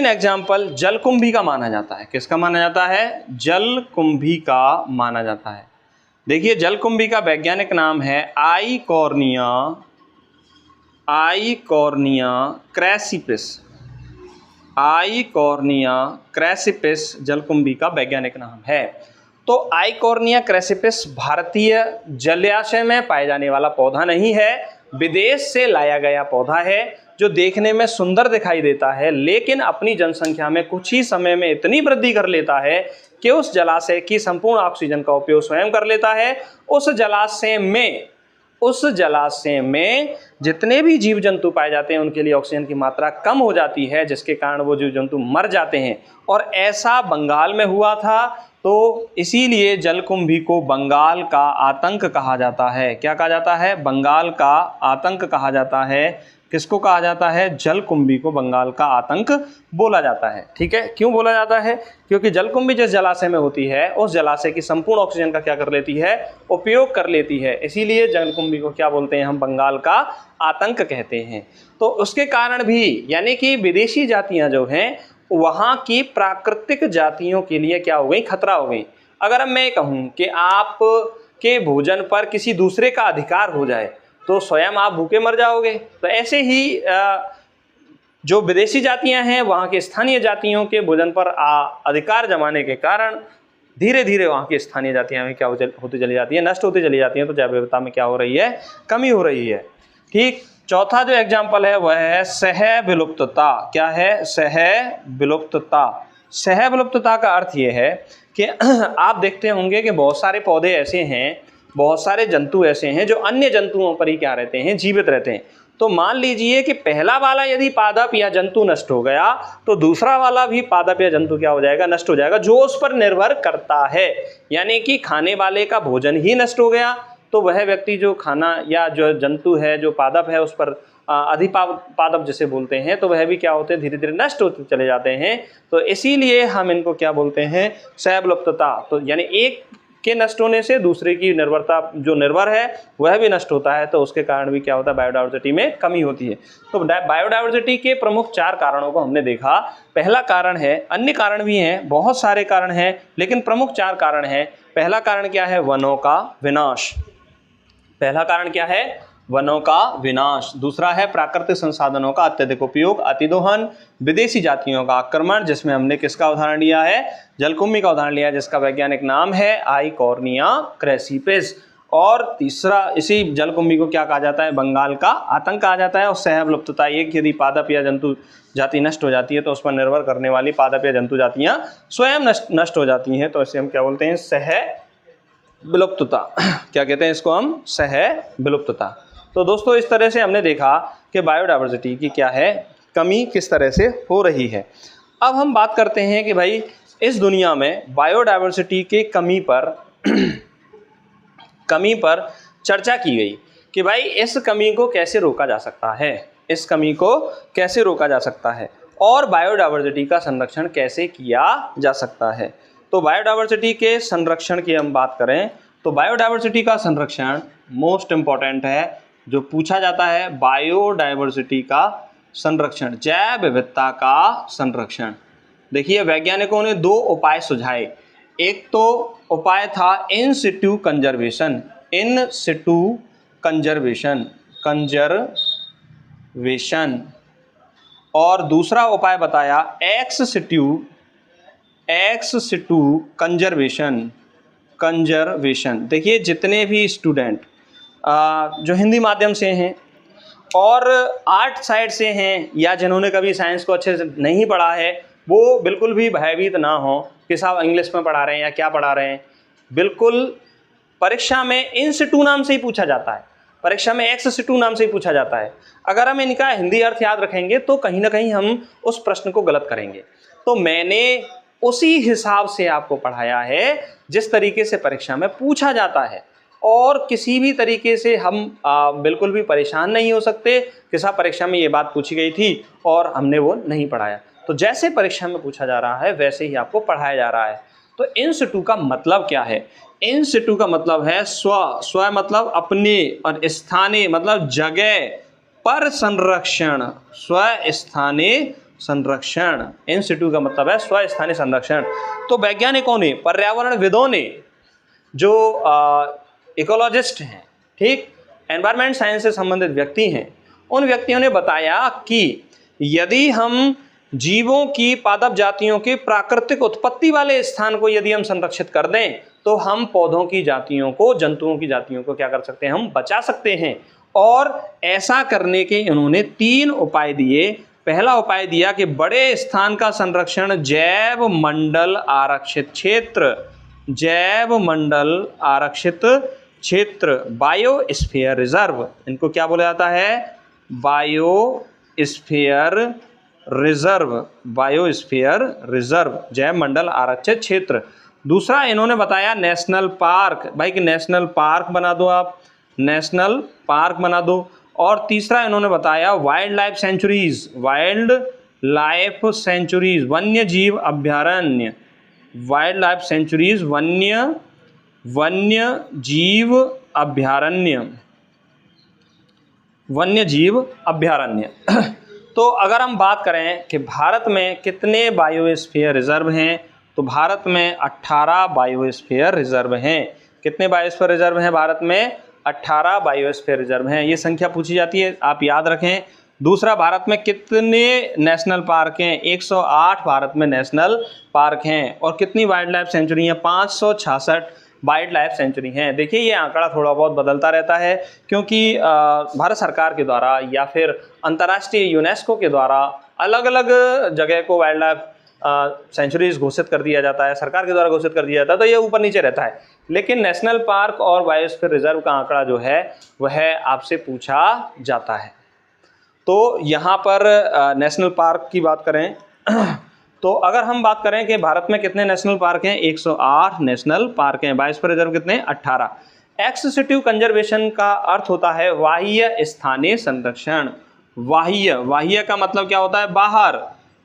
एग्जाम्पल जलकुंभी का माना जाता है। किसका माना जाता है? जलकुंभी का माना जाता है। देखिए जलकुंभी का वैज्ञानिक नाम है आइकॉर्निया क्रैसिपिस जलकुंभी का वैज्ञानिक नाम है। तो आइकॉर्निया क्रैसिपिस भारतीय जलाशय में पाए जाने वाला पौधा नहीं है, विदेश से लाया गया पौधा है जो देखने में सुंदर दिखाई देता है, लेकिन अपनी जनसंख्या में कुछ ही समय में इतनी वृद्धि कर लेता है कि उस जलाशय की संपूर्ण ऑक्सीजन का उपयोग स्वयं कर लेता है। उस जलाशय में जितने भी जीव जंतु पाए जाते हैं उनके लिए ऑक्सीजन की मात्रा कम हो जाती है, जिसके कारण वो जीव जंतु मर जाते हैं। और ऐसा बंगाल में हुआ था, तो इसीलिए जलकुंभी को बंगाल का आतंक कहा जाता है। क्या कहा जाता है? बंगाल का आतंक कहा जाता है। किसको कहा जाता है? जलकुंभी को बंगाल का आतंक बोला जाता है। ठीक है, क्यों बोला जाता है? क्योंकि जलकुंभी जिस जलाशय में होती है उस जलाशय की संपूर्ण ऑक्सीजन का क्या कर लेती है? उपयोग कर लेती है। इसीलिए जलकुंभी को क्या बोलते हैं हम? बंगाल का आतंक कहते हैं। तो उसके कारण भी यानी कि विदेशी जातियां जो हैं वहाँ की प्राकृतिक जातियों के लिए क्या हो गई? खतरा हो गई। अगर मैं कहूँ कि आप के भोजन पर किसी दूसरे का अधिकार हो जाए तो स्वयं आप भूखे मर जाओगे। तो ऐसे ही जो विदेशी जातियां हैं वहाँ के स्थानीय जातियों के भोजन पर अधिकार जमाने के कारण धीरे धीरे वहाँ की स्थानीय जातियां में क्या होती चली जाती है? नष्ट होती चली जाती हैं। तो जैव विविधता में क्या हो रही है? कमी हो रही है। ठीक। चौथा जो एग्जाम्पल है वह है सह विलुप्तता। क्या है? सह विलुप्तता। सह विलुप्तता का अर्थ ये है कि आप देखते होंगे कि बहुत सारे पौधे ऐसे हैं, बहुत सारे जंतु ऐसे हैं जो अन्य जंतुओं पर ही क्या रहते हैं? जीवित रहते हैं। तो मान लीजिए कि पहला वाला यदि पादप या जंतु नष्ट हो गया तो दूसरा वाला भी पादप या जंतु क्या हो जाएगा? नष्ट हो जाएगा, जो उस पर निर्भर करता है। यानी कि खाने वाले का भोजन ही नष्ट हो गया तो वह व्यक्ति जो खाना या जो जंतु है, जो पादप है, उस पर अधिपादप जिसे बोलते हैं, तो वह भी क्या होते हैं? धीरे धीरे नष्ट होते चले जाते हैं। तो इसीलिए हम इनको क्या बोलते हैं? सहविलुप्तता। तो यानी एक के नष्ट होने से दूसरे की निर्भरता जो निर्भर है वह भी नष्ट होता है। तो उसके कारण भी क्या होता है? बायोडायवर्सिटी में कमी होती है। तो बायोडायवर्सिटी के प्रमुख 4 कारणों को हमने देखा। पहला कारण है, अन्य कारण भी हैं, बहुत सारे कारण हैं, लेकिन प्रमुख 4 कारण हैं। पहला कारण क्या है? वनों का विनाश। पहला कारण क्या है? वनों का विनाश। दूसरा है प्राकृतिक संसाधनों का अत्यधिक उपयोग, अतिदोहन, विदेशी जातियों का आक्रमण, जिसमें हमने किसका उदाहरण लिया है? जलकुंभी का उदाहरण लिया, जिसका वैज्ञानिक नाम है आइकॉर्निया क्रैसिपिस। और तीसरा, इसी जलकुंभी को क्या कहा जाता है? बंगाल का आतंक कहा जाता है। और सह विलुप्तता, एक यदि पादप या जंतु जाति नष्ट हो जाती है तो उस पर निर्भर करने वाली पादप या जंतु जातियाँ स्वयं नष्ट हो जाती हैं। तो इसे हम क्या बोलते हैं? सह विलुप्तता। क्या कहते हैं इसको हम? सह विलुप्तता। तो दोस्तों इस तरह से हमने देखा कि बायोडायवर्सिटी की क्या है? कमी किस तरह से हो रही है। अब हम बात करते हैं कि भाई इस दुनिया में बायोडायवर्सिटी के कमी पर चर्चा की गई कि भाई इस कमी को कैसे रोका जा सकता है, इस कमी को कैसे रोका जा सकता है और बायोडायवर्सिटी का संरक्षण कैसे किया जा सकता है। तो बायोडायवर्सिटी के संरक्षण की हम बात करें तो बायोडायवर्सिटी का संरक्षण मोस्ट इम्पॉर्टेंट है। जो पूछा जाता है बायोडायवर्सिटी का संरक्षण, जैव विविधता का संरक्षण। देखिए वैज्ञानिकों ने 2 उपाय सुझाए। एक तो उपाय था इन सिटू कंजर्वेशन, और दूसरा उपाय बताया एक्स सिटू कंजर्वेशन। देखिए जितने भी स्टूडेंट जो हिंदी माध्यम से हैं और आर्ट साइड से हैं या जिन्होंने कभी साइंस को अच्छे से नहीं पढ़ा है वो बिल्कुल भी भयभीत ना हो कि साहब इंग्लिश में पढ़ा रहे हैं या क्या पढ़ा रहे हैं। बिल्कुल परीक्षा में इन सिटू नाम से ही पूछा जाता है, परीक्षा में एक्स सिटू नाम से ही पूछा जाता है। अगर हम इनका हिंदी अर्थ याद रखेंगे तो कहीं ना कहीं हम उस प्रश्न को गलत करेंगे। तो मैंने उसी हिसाब से आपको पढ़ाया है जिस तरीके से परीक्षा में पूछा जाता है, और किसी भी तरीके से हम बिल्कुल भी परेशान नहीं हो सकते कि साहब परीक्षा में ये बात पूछी गई थी और हमने वो नहीं पढ़ाया। तो जैसे परीक्षा में पूछा जा रहा है वैसे ही आपको पढ़ाया जा रहा है। तो इन सिटू का मतलब क्या है? इन सिटू का मतलब है स्व मतलब अपने, और स्थानीय मतलब जगह पर संरक्षण, स्व स्थानीय संरक्षण। इन सिटू का मतलब है स्व स्थानीय संरक्षण। तो वैज्ञानिकों ने, पर्यावरणविदों ने, जो इकोलॉजिस्ट हैं, ठीक, एनवायरमेंट साइंस से संबंधित व्यक्ति हैं, उन व्यक्तियों ने बताया कि यदि हम जीवों की पादप जातियों के प्राकृतिक उत्पत्ति वाले स्थान को यदि हम संरक्षित कर दें तो हम पौधों की जातियों को, जंतुओं की जातियों को क्या कर सकते हैं? हम बचा सकते हैं। और ऐसा करने के इन्होंने 3 उपाय दिए। पहला उपाय दिया कि बड़े स्थान का संरक्षण, जैव मंडल आरक्षित क्षेत्र, जैव मंडल आरक्षित क्षेत्र, बायोस्फीयर रिजर्व। इनको क्या बोला जाता है? बायोस्फीयर रिजर्व, बायोस्फीयर रिजर्व, जैव मंडल आरक्षित क्षेत्र। दूसरा इन्होंने बताया नेशनल पार्क, भाई कि नेशनल पार्क बना दो, आप नेशनल पार्क बना दो। और तीसरा इन्होंने बताया wild life sanctuaries, wild life sanctuaries, वन्य जीव अभ्यारण्य, वाइल्ड लाइफ सेंचुरीज, वन्य जीव अभ्यारण्य, वन्य जीव अभ्यारण्य। तो अगर हम बात करें कि भारत में कितने बायोस्फीयर रिजर्व हैं, तो भारत में 18 बायोस्फीयर रिजर्व हैं। कितने बायोस्फीयर रिजर्व हैं भारत में? 18 बायोस्फीयर रिजर्व हैं। ये संख्या पूछी जाती है, आप याद रखें। दूसरा, भारत में कितने नेशनल पार्क हैं? 108 भारत में नेशनल पार्क हैं। और कितनी वाइल्ड लाइफ सेंचुरी हैं? 566 वाइल्ड लाइफ सेंचुरी हैं। देखिए ये आंकड़ा थोड़ा बहुत बदलता रहता है, क्योंकि भारत सरकार के द्वारा या फिर अंतर्राष्ट्रीय यूनेस्को के द्वारा अलग अलग जगह को वाइल्ड लाइफ सेंचुरीज घोषित कर दिया जाता है, सरकार के द्वारा घोषित कर दिया जाता है, तो ये ऊपर नीचे रहता है। लेकिन नेशनल पार्क और बायोस्फीयर रिजर्व का आंकड़ा जो है वह आपसे पूछा जाता है। तो यहाँ पर नेशनल पार्क की बात करें तो अगर हम बात करें कि भारत में कितने नेशनल पार्क हैं? 108 नेशनल पार्क हैं। बायोस्फीयर रिजर्व कितने? 18। एक्सेसिटिव कंजर्वेशन का अर्थ होता है बाह्य स्थानीय संरक्षण। बाह्य का मतलब क्या होता है? बाहर।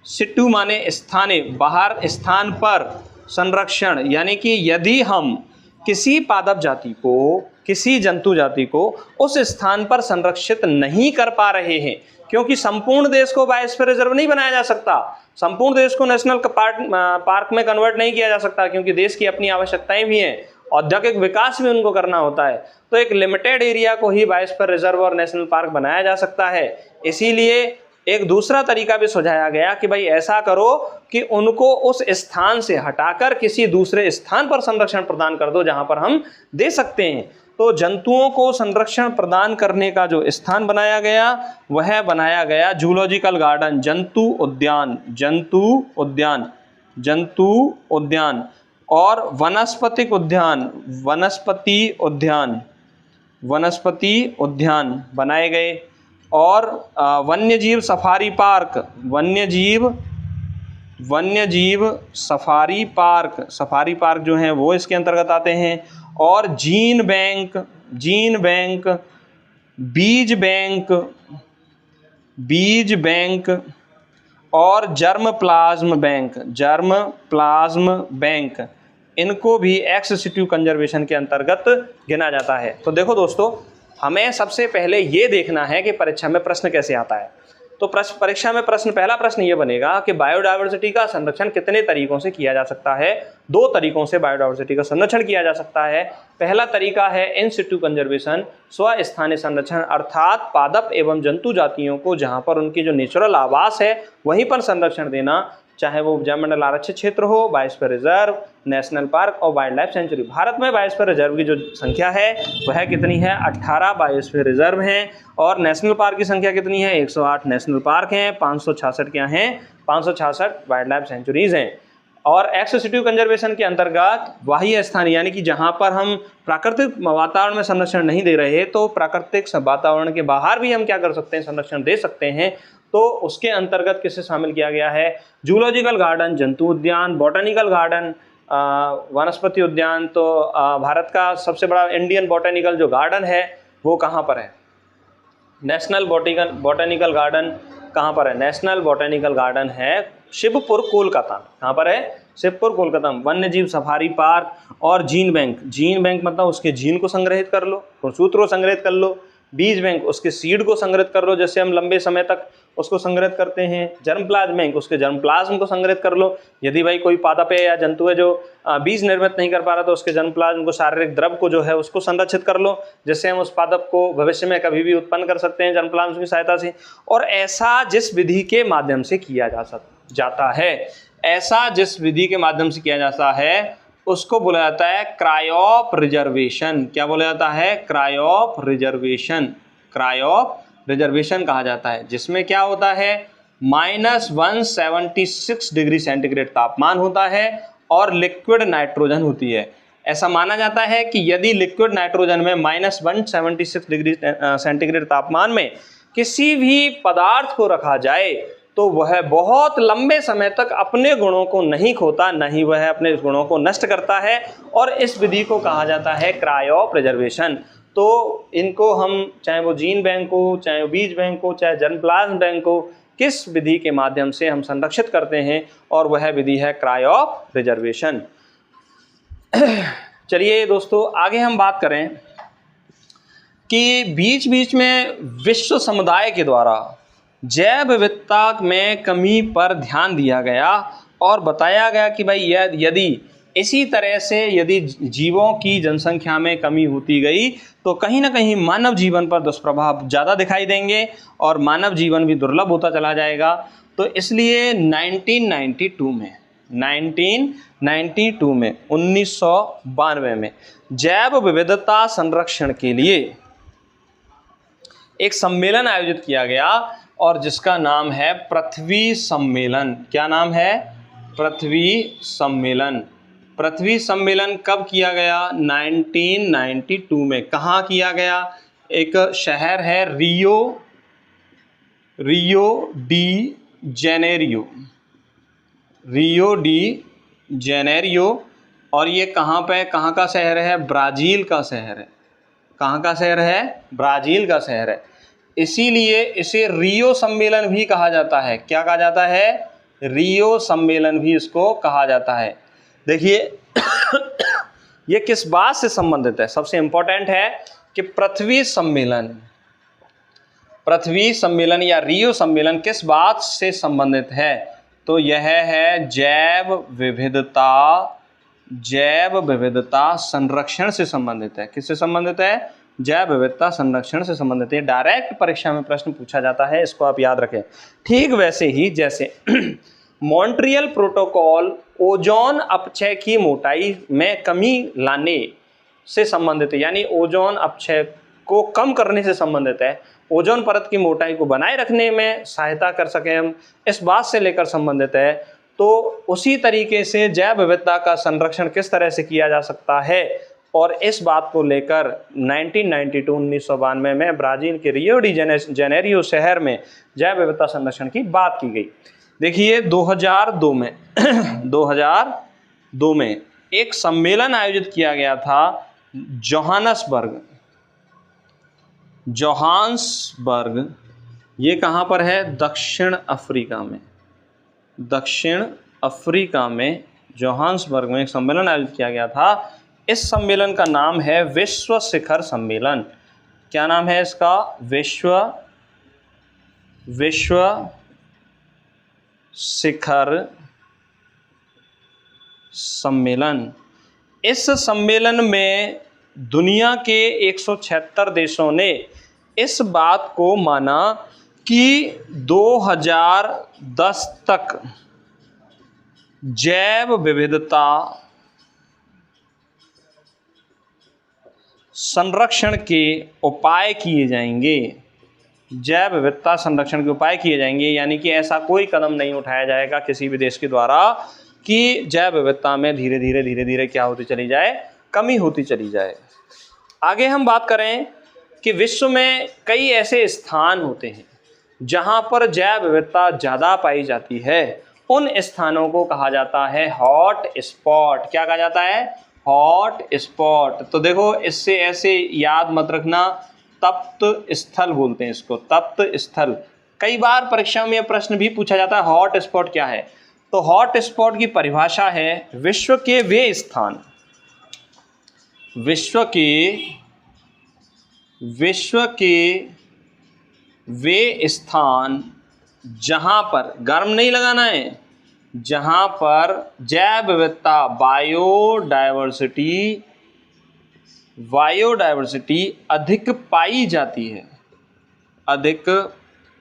सिटू माने स्थानीय, बाहर, स्थान पर संरक्षण। यानी कि यदि हम किसी पादप जाति को, किसी जंतु जाति को उस स्थान पर संरक्षित नहीं कर पा रहे हैं, क्योंकि संपूर्ण देश को बायोस्फीयर रिजर्व नहीं बनाया जा सकता, संपूर्ण देश को नेशनल पार्क में कन्वर्ट नहीं किया जा सकता, क्योंकि देश की अपनी आवश्यकताएं भी हैं, औद्योगिक विकास भी उनको करना होता है। तो एक लिमिटेड एरिया को ही बायोस्फीयर रिजर्व और नेशनल पार्क बनाया जा सकता है। इसीलिए एक दूसरा तरीका भी सुझाया गया कि भाई ऐसा करो कि उनको उस स्थान से हटाकर किसी दूसरे स्थान पर संरक्षण प्रदान कर दो जहां पर हम दे सकते हैं। तो जंतुओं को संरक्षण प्रदान करने का जो स्थान बनाया गया वह बनाया गया जूलॉजिकल गार्डन, जंतु उद्यान, जंतु उद्यान, जंतु उद्यान, और वनस्पतिक उद्यान, वनस्पति उद्यान, वनस्पति उद्यान बनाए गए। और वन्यजीव सफारी पार्क, वन्यजीव सफारी पार्क जो हैं वो इसके अंतर्गत आते हैं। और जीन बैंक, बीज बैंक और जर्म प्लाज्म बैंक, इनको भी एक्सेसिटिव कंजर्वेशन के अंतर्गत गिना जाता है। तो देखो दोस्तों, हमें सबसे पहले ये देखना है कि परीक्षा में प्रश्न कैसे आता है। तो परीक्षा में पहला प्रश्न ये बनेगा कि बायोडायवर्सिटी का संरक्षण कितने तरीकों से किया जा सकता है। 2 तरीकों से बायोडायवर्सिटी का संरक्षण किया जा सकता है। पहला तरीका है इन सिटू कंजर्वेशन, स्वस्थानीय संरक्षण, अर्थात पादप एवं जंतु जातियों को जहाँ पर उनकी जो नेचुरल आवास है वहीं पर संरक्षण देना। चाहे वो जैवमंडल आरक्षित क्षेत्र हो, बायोस्फीयर रिजर्व, नेशनल पार्क और वाइल्ड लाइफ सेंचुरी। भारत में बायोस्फीयर रिजर्व की जो संख्या है वह कितनी है? 18 बायोस्फीयर रिजर्व हैं। और नेशनल पार्क की संख्या कितनी है? 108 नेशनल पार्क हैं, 566 क्या हैं? 566 वाइल्ड लाइफ सेंचुरीज हैं। और एक्सेसिटिव कंजर्वेशन के अंतर्गत बाह्य स्थान, यानी कि जहां पर हम प्राकृतिक वातावरण में संरक्षण नहीं दे रहे, तो प्राकृतिक वातावरण के बाहर भी हम क्या कर सकते हैं? संरक्षण दे सकते हैं। तो उसके अंतर्गत किसे शामिल किया गया है? जूलॉजिकल गार्डन, जंतु उद्यान, बॉटनिकल गार्डन, वनस्पति उद्यान। तो भारत का सबसे बड़ा इंडियन बॉटनिकल जो गार्डन है वो कहाँ पर है? नेशनल बॉटनिकल गार्डन कहाँ पर है? नेशनल बॉटनिकल गार्डन है शिवपुर, कोलकाता। कहाँ पर है? शिवपुर, कोलकाता। वन्य जीव सफारी पार्क और जीन बैंक। जीन बैंक मतलब उसके जीन को संग्रहित कर लो, सूत्रों संग्रहित कर लो। बीज बैंक उसके सीड को संग्रहित कर लो, जैसे हम लंबे समय तक उसको संग्रहित करते हैं। जर्म प्लाज्म बैंक उसके जर्म प्लाज्म को संग्रहित कर लो। यदि भाई कोई पादप है या जंतु है जो बीज निर्मित नहीं कर पा रहा, तो उसके जर्म प्लाज्म को, शारीरिक द्रव को जो है उसको संरक्षित कर लो, जिससे हम उस पादप को भविष्य में कभी भी उत्पन्न कर सकते हैं जर्म प्लाज्म की सहायता से। और ऐसा जिस विधि के माध्यम से किया जाता है, ऐसा जिस विधि के माध्यम से किया जाता है उसको बोला जाता है क्रायोप रिजर्वेशन। क्या बोला जाता है? क्रायोप रिजर्वेशन। क्रायोप रिजर्वेशन कहा जाता है, जिसमें क्या होता है? -176 डिग्री सेंटीग्रेड तापमान होता है और लिक्विड नाइट्रोजन होती है। ऐसा माना जाता है कि यदि लिक्विड नाइट्रोजन में -176 डिग्री सेंटीग्रेड तापमान में किसी भी पदार्थ को रखा जाए तो वह बहुत लंबे समय तक अपने गुणों को नहीं खोता, न ही वह अपने गुणों को नष्ट करता है, और इस विधि को कहा जाता है क्रायो प्रिजर्वेशन। तो इनको हम, चाहे वो जीन बैंक हो, चाहे वो बीज बैंक हो, चाहे जर्म प्लाज्म बैंक हो, किस विधि के माध्यम से हम संरक्षित करते हैं, और वह विधि है क्रायो प्रिजर्वेशन। चलिए दोस्तों, आगे हम बात करें कि बीच बीच में विश्व समुदाय के द्वारा जैव विविधता में कमी पर ध्यान दिया गया और बताया गया कि भाई यदि इसी तरह से यदि जीवों की जनसंख्या में कमी होती गई तो कहीं ना कहीं मानव जीवन पर दुष्प्रभाव ज़्यादा दिखाई देंगे और मानव जीवन भी दुर्लभ होता चला जाएगा। तो इसलिए 1992 में जैव विविधता संरक्षण के लिए एक सम्मेलन आयोजित किया गया, और जिसका नाम है पृथ्वी सम्मेलन। क्या नाम है? पृथ्वी सम्मेलन। पृथ्वी सम्मेलन कब किया गया? 1992 में। कहाँ किया गया? एक शहर है रियो डी जेनेरियो। और ये कहाँ पे, कहाँ का शहर है? ब्राज़ील का शहर है। कहाँ का शहर है? ब्राज़ील का शहर है। इसीलिए इसे रियो सम्मेलन भी कहा जाता है। क्या कहा जाता है? रियो सम्मेलन भी इसको कहा जाता है। देखिए ये किस बात से संबंधित है? सबसे इंपॉर्टेंट है कि पृथ्वी सम्मेलन या रियो सम्मेलन किस बात से संबंधित है? तो यह है जैव विविधता संरक्षण से संबंधित है। किससे संबंधित है? जैव विविधता संरक्षण से संबंधित है। डायरेक्ट परीक्षा में प्रश्न पूछा जाता है, इसको आप याद रखें। ठीक वैसे ही जैसे मॉन्ट्रियल प्रोटोकॉल ओजोन अपक्षय की मोटाई में कमी लाने से संबंधित है, यानी ओजोन अपक्षय को कम करने से संबंधित है। ओजोन परत की मोटाई को बनाए रखने में सहायता कर सकें हम, इस बात से लेकर संबंधित है। तो उसी तरीके से जैव विविधता का संरक्षण किस तरह से किया जा सकता है, और इस बात को लेकर 1992 में ब्राज़ील के रियो डी जेनेरियो शहर में जैव विविधता संरक्षण की बात की गई। देखिए 2002 में एक सम्मेलन आयोजित किया गया था जोहान्सबर्ग। ये कहाँ पर है? दक्षिण अफ्रीका में जोहान्सबर्ग में एक सम्मेलन आयोजित किया गया था। इस सम्मेलन का नाम है विश्व शिखर सम्मेलन। क्या नाम है इसका? विश्व शिखर सम्मेलन। इस सम्मेलन में दुनिया के 176 देशों ने इस बात को माना कि 2010 तक जैव विविधता संरक्षण के उपाय किए जाएंगे। जैव विविधता संरक्षण के उपाय किए जाएंगे, यानी कि ऐसा कोई कदम नहीं उठाया जाएगा किसी भी देश के द्वारा कि जैव विविधता में धीरे धीरे क्या होती चली जाए, कमी होती चली जाए। आगे हम बात करें कि विश्व में कई ऐसे स्थान होते हैं जहां पर जैव विविधता ज़्यादा पाई जाती है। उन स्थानों को कहा जाता है हॉट स्पॉट। क्या कहा जाता है? Hot spot. तो देखो, इससे ऐसे याद मत रखना, तप्त स्थल बोलते हैं इसको, तप्त स्थल। कई बार परीक्षा में यह प्रश्न भी पूछा जाता है हॉट स्पॉट क्या है। तो हॉट स्पॉट की परिभाषा है विश्व के वे स्थान, विश्व के वे स्थान जहां पर, गर्म नहीं लगाना है, जहां पर जैव विविधता बायोडायवर्सिटी अधिक पाई जाती है, अधिक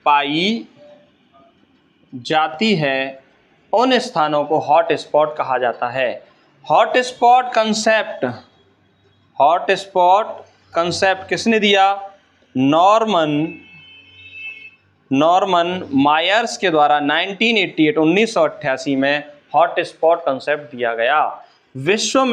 पाई जाती है, उन स्थानों को हॉट स्पॉट कहा जाता है। हॉट स्पॉट कंसेप्ट किसने दिया? नॉर्मन मायर्स के द्वारा 1988 में हॉट स्पॉट कंसेप्ट दिया गया। विश्व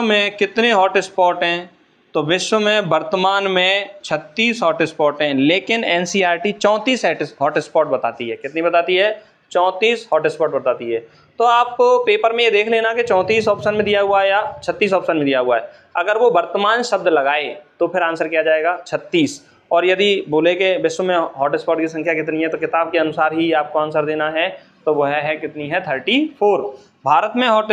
में कितने हॉट स्पॉट हैं? तो विश्व में वर्तमान में 36 हॉट स्पॉट हैं, लेकिन एनसीईआरटी 34 हॉट स्पॉट बताती है। कितनी बताती है? 34 हॉट स्पॉट बताती है। तो आप पेपर में ये देख लेना कि 34 ऑप्शन में दिया हुआ है या 36 ऑप्शन में दिया हुआ है। अगर वो वर्तमान शब्द लगाए तो फिर आंसर क्या जाएगा? 36। और यदि बोले कि विश्व में हॉट स्पॉट की संख्या कितनी है, तो किताब के अनुसार ही आपको आंसर देना है। तो वह है कितनी है? 34। भारत में हॉट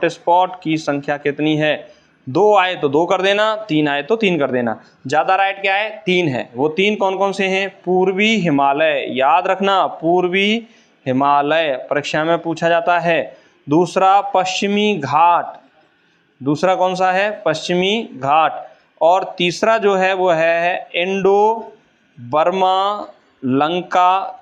स्पॉट की संख्या कितनी है? 2 आए तो 2 कर देना, 3 आए तो 3 कर देना। ज़्यादा राइट क्या है? 3 है। वो 3 कौन कौन से हैं? पूर्वी हिमालय, याद रखना, पूर्वी हिमालय परीक्षा में पूछा जाता है। दूसरा पश्चिमी घाट, दूसरा कौन सा है? पश्चिमी घाट। और तीसरा जो है वो है इंडो बर्मा लंका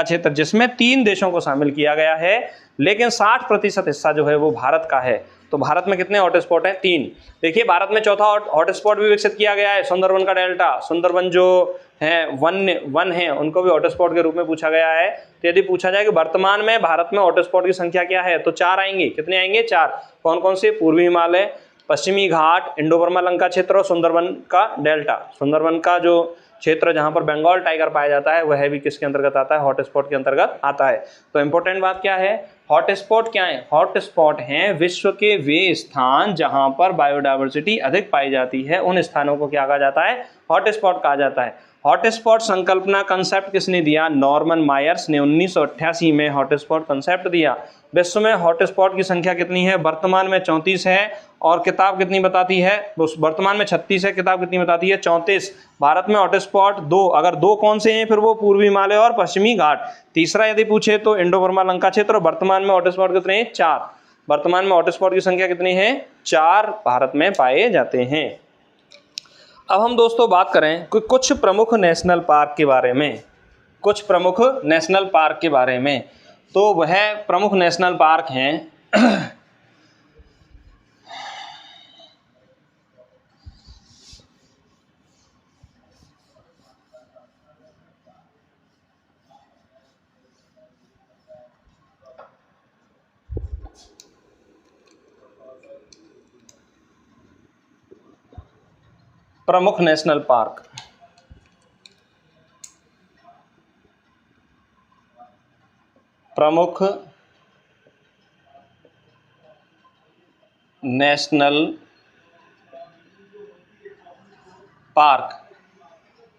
क्षेत्र, जिसमें 3 देशों को शामिल किया गया है, लेकिन 60% हिस्सा जो है वो भारत का है। तो भारत में कितने हॉट स्पॉट हैं? 3। देखिए, भारत में चौथा हॉट स्पॉट भी विकसित किया गया है, सुंदरबन का डेल्टा। सुंदरबन जो है वन है, उनको भी हॉट स्पॉट के रूप में पूछा गया है। तो यदि पूछा जाए कि वर्तमान में भारत में हॉट स्पॉट की संख्या क्या है, तो 4 आएंगे। कितने आएंगे? 4। कौन कौन से? पूर्वी हिमालय, पश्चिमी घाट, इंडो बर्मा लंका क्षेत्र और सुंदरबन का डेल्टा। सुंदरबन का जो क्षेत्र जहां पर बंगाल टाइगर पाया जाता है, वह भी किसके अंतर्गत आता है? हॉट स्पॉट के अंतर्गत आता है। तो इंपॉर्टेंट बात क्या है? हॉट स्पॉट क्या है? हॉट स्पॉट हैं विश्व के वे स्थान जहां पर बायोडायवर्सिटी अधिक पाई जाती है। उन स्थानों को क्या कहा जाता है? हॉट स्पॉट कहा जाता है। हॉट स्पॉट संकल्पना कंसेप्ट किसने दिया? नॉर्मन मायर्स ने 1988 में हॉट स्पॉट कंसेप्ट दिया। विश्व में हॉट स्पॉट की संख्या कितनी है? वर्तमान में 34 है। और किताब कितनी बताती है? वर्तमान में 36 है, किताब कितनी बताती है? 34। भारत में हॉट स्पॉट 2। अगर 2 कौन से हैं? फिर वो पूर्वी हिमालय और पश्चिमी घाट। तीसरा यदि पूछे तो इंडो बर्मा लंका क्षेत्र। वर्तमान में हॉट स्पॉट कितने हैं? 4। वर्तमान में हॉट स्पॉट की संख्या कितनी है? 4 भारत में पाए जाते हैं। अब हम दोस्तों बात करें कुछ प्रमुख नेशनल पार्क के बारे में। तो वह प्रमुख नेशनल पार्क हैं प्रमुख नेशनल पार्क।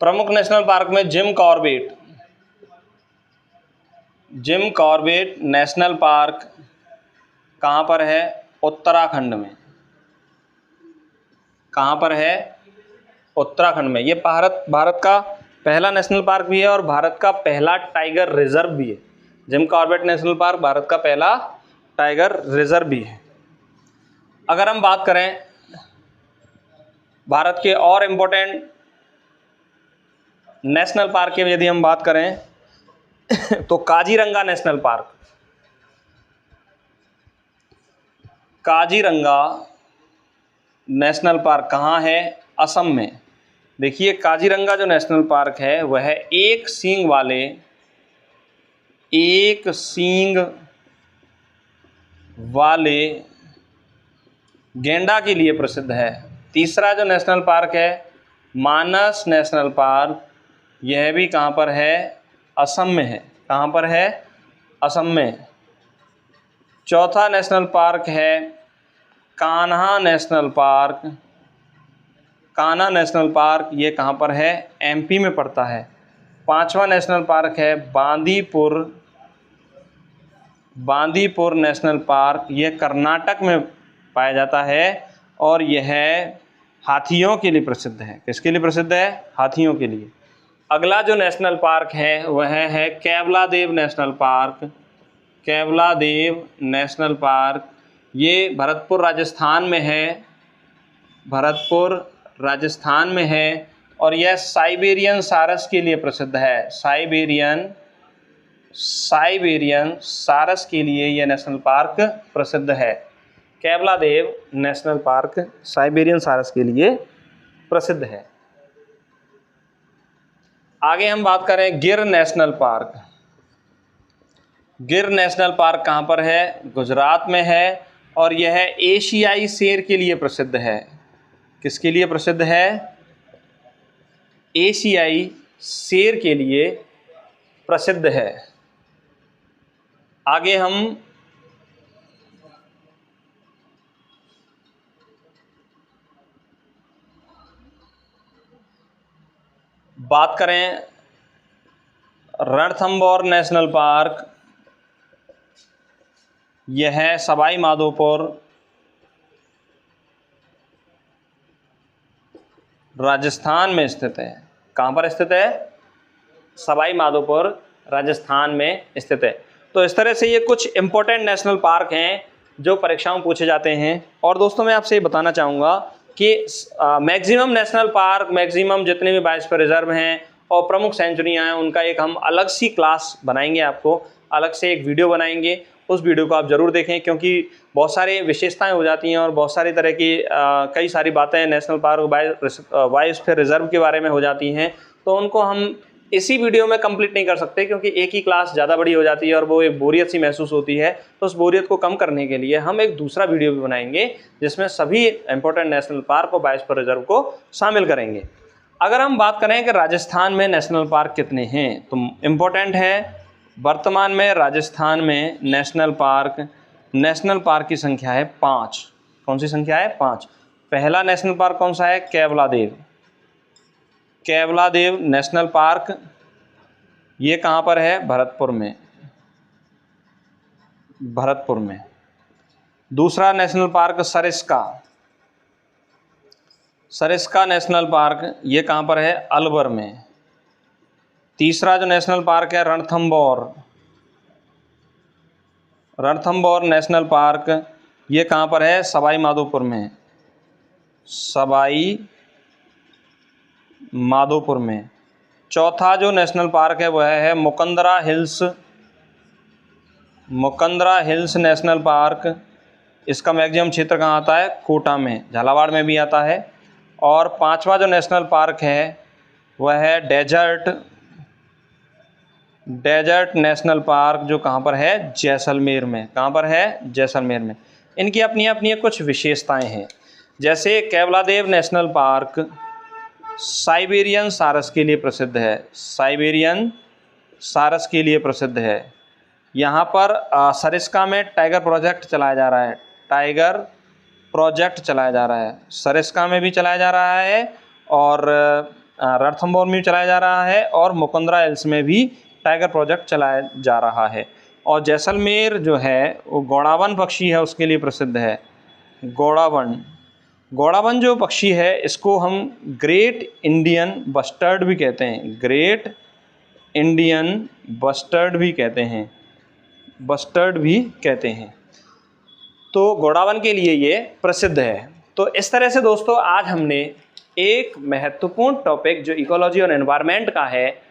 प्रमुख नेशनल पार्क में जिम कॉर्बेट नेशनल पार्क कहाँ पर है? उत्तराखंड में। कहाँ पर है? उत्तराखंड में। ये भारत का पहला नेशनल पार्क भी है और भारत का पहला टाइगर रिजर्व भी है। Jim Corbett national park Bharat का पहला टाइगर रिजर्व भी है। अगर हम बात करें भारत के और इम्पोर्टेंट नेशनल पार्क की यदि हम बात करें तो Kaziranga national park. Kaziranga national park कहाँ है? असम में। देखिए काजीरंगा जो नेशनल पार्क है वह एक सींग वाले गैंडा के लिए प्रसिद्ध है। तीसरा जो नेशनल पार्क है मानस नेशनल पार्क, यह भी कहाँ पर है? असम में है। कहाँ पर है? असम में। चौथा नेशनल पार्क है Kanha national park. Kanha national park ये कहाँ पर है? एमपी में पड़ता है। पांचवा नेशनल पार्क है बांदीपुर नेशनल पार्क, ये कर्नाटक में पाया जाता है और यह हाथियों के लिए प्रसिद्ध है। किसके लिए प्रसिद्ध है? हाथियों के लिए। अगला जो नेशनल पार्क है वह है Keoladeo national park. Keoladeo national park ये भरतपुर राजस्थान में है। भरतपुर राजस्थान में है और यह साइबेरियन सारस के लिए प्रसिद्ध है। साइबेरियन सारस के लिए यह नेशनल पार्क प्रसिद्ध है। केवलादेव नेशनल पार्क साइबेरियन सारस के लिए प्रसिद्ध है। आगे हम बात करें गिर नेशनल पार्क। गिर नेशनल पार्क कहाँ पर है? गुजरात में है और यह एशियाई शेर के लिए प्रसिद्ध है। किसके लिए प्रसिद्ध है? एशियाई शेर के लिए प्रसिद्ध है। आगे हम बात करें रणथंबोर नेशनल पार्क, यह है सवाई माधोपुर राजस्थान में स्थित है। कहाँ पर स्थित है? सवाई माधोपुर राजस्थान में स्थित है। तो इस तरह से ये कुछ इम्पोर्टेंट नेशनल पार्क हैं जो परीक्षाओं में पूछे जाते हैं। और दोस्तों मैं आपसे ये बताना चाहूँगा कि मैक्सिमम नेशनल पार्क, मैक्सिमम जितने भी बायोस्फीयर रिजर्व हैं और प्रमुख सेंचुरियाँ हैं, उनका एक हम अलग सी क्लास बनाएंगे, आपको अलग से एक वीडियो बनाएंगे। उस वीडियो को आप ज़रूर देखें क्योंकि बहुत सारी विशेषताएं हो जाती हैं और बहुत सारी तरह की कई सारी बातें नेशनल पार्क बायोस्फीयर रिजर्व के बारे में हो जाती हैं, तो उनको हम इसी वीडियो में कंप्लीट नहीं कर सकते क्योंकि एक ही क्लास ज़्यादा बड़ी हो जाती है और वो एक बोरियत सी महसूस होती है। तो उस बोरियत को कम करने के लिए हम एक दूसरा वीडियो भी बनाएंगे जिसमें सभी इंपॉर्टेंट नेशनल पार्क और बायोस्फीयर रिजर्व को शामिल करेंगे। अगर हम बात करें कि राजस्थान में नेशनल पार्क कितने हैं, तो इम्पोर्टेंट है वर्तमान में राजस्थान में नेशनल पार्क की संख्या है 5। कौन सी संख्या है? 5। पहला नेशनल पार्क कौन सा है? केवलादेव नेशनल पार्क, ये कहाँ पर है? भरतपुर में। दूसरा national park Sariska national park, ये कहाँ पर है? अलवर में। तीसरा जो नेशनल पार्क है रणथंबोर नेशनल पार्क, ये कहाँ पर है? सवाई माधोपुर में। चौथा जो नेशनल पार्क है वह है मुकंदरा हिल्स नेशनल पार्क। इसका मैक्सिमम क्षेत्र कहाँ आता है? कोटा में, झालावाड़ में भी आता है। और पांचवा जो नेशनल पार्क है वह है डेजर्ट नेशनल पार्क, जो कहाँ पर है? जैसलमेर में। कहाँ पर है? जैसलमेर में। इनकी अपनी अपनी कुछ विशेषताएं हैं, जैसे केवलादेव नेशनल पार्क साइबेरियन सारस के लिए प्रसिद्ध है। यहाँ पर सरिस्का में टाइगर प्रोजेक्ट चलाया जा रहा है। सरिस्का में भी चलाया जा रहा है और रणथंबोर में भी चलाया जा रहा है और मुकंदरा हिल्स में भी टाइगर प्रोजेक्ट चलाया जा रहा है। और जैसलमेर जो है वो गौड़ावन पक्षी है, उसके लिए प्रसिद्ध है। गौड़ावन जो पक्षी है इसको हम ग्रेट इंडियन बस्टर्ड भी कहते हैं। तो गौड़ावन के लिए ये प्रसिद्ध है। तो इस तरह से दोस्तों आज हमने एक महत्वपूर्ण टॉपिक जो इकोलॉजी और एनवायरनमेंट का है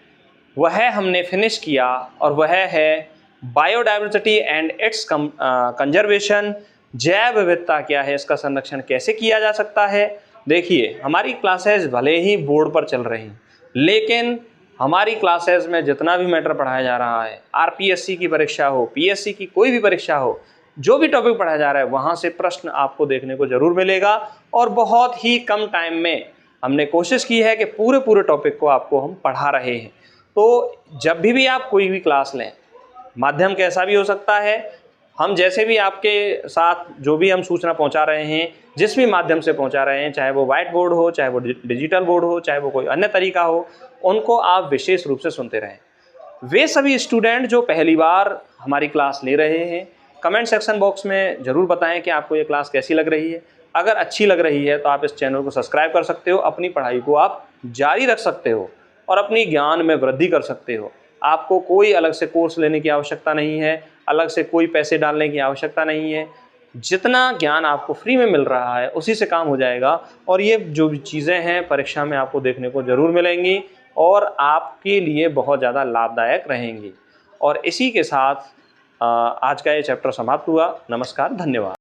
वह हमने फिनिश किया, और वह है बायोडाइवर्सिटी एंड इट्स कंजर्वेशन। जैव विविधता क्या है, इसका संरक्षण कैसे किया जा सकता है। देखिए, हमारी क्लासेस भले ही बोर्ड पर चल रही हैं, लेकिन हमारी क्लासेस में जितना भी मैटर पढ़ाया जा रहा है, आरपीएससी की परीक्षा हो, पीएससी की कोई भी परीक्षा हो, जो भी टॉपिक पढ़ाया जा रहा है वहाँ से प्रश्न आपको देखने को ज़रूर मिलेगा। और बहुत ही कम टाइम में हमने कोशिश की है कि पूरे टॉपिक को आपको हम पढ़ा रहे हैं। तो जब भी आप कोई भी क्लास लें, माध्यम कैसा भी हो सकता है, हम जैसे भी आपके साथ जो भी हम सूचना पहुंचा रहे हैं, जिस भी माध्यम से पहुंचा रहे हैं, चाहे वो व्हाइट बोर्ड हो, चाहे वो डिजिटल बोर्ड हो, चाहे वो कोई अन्य तरीका हो, उनको आप विशेष रूप से सुनते रहें। वे सभी स्टूडेंट जो पहली बार हमारी क्लास ले रहे हैं, कमेंट सेक्शन बॉक्स में ज़रूर बताएं कि आपको ये क्लास कैसी लग रही है। अगर अच्छी लग रही है तो आप इस चैनल को सब्सक्राइब कर सकते हो, अपनी पढ़ाई को आप जारी रख सकते हो और अपनी ज्ञान में वृद्धि कर सकते हो। आपको कोई अलग से कोर्स लेने की आवश्यकता नहीं है, अलग से कोई पैसे डालने की आवश्यकता नहीं है। जितना ज्ञान आपको फ्री में मिल रहा है उसी से काम हो जाएगा, और ये जो भी चीज़ें हैं परीक्षा में आपको देखने को ज़रूर मिलेंगी और आपके लिए बहुत ज़्यादा लाभदायक रहेंगी। और इसी के साथ आज का ये चैप्टर समाप्त हुआ। नमस्कार, धन्यवाद।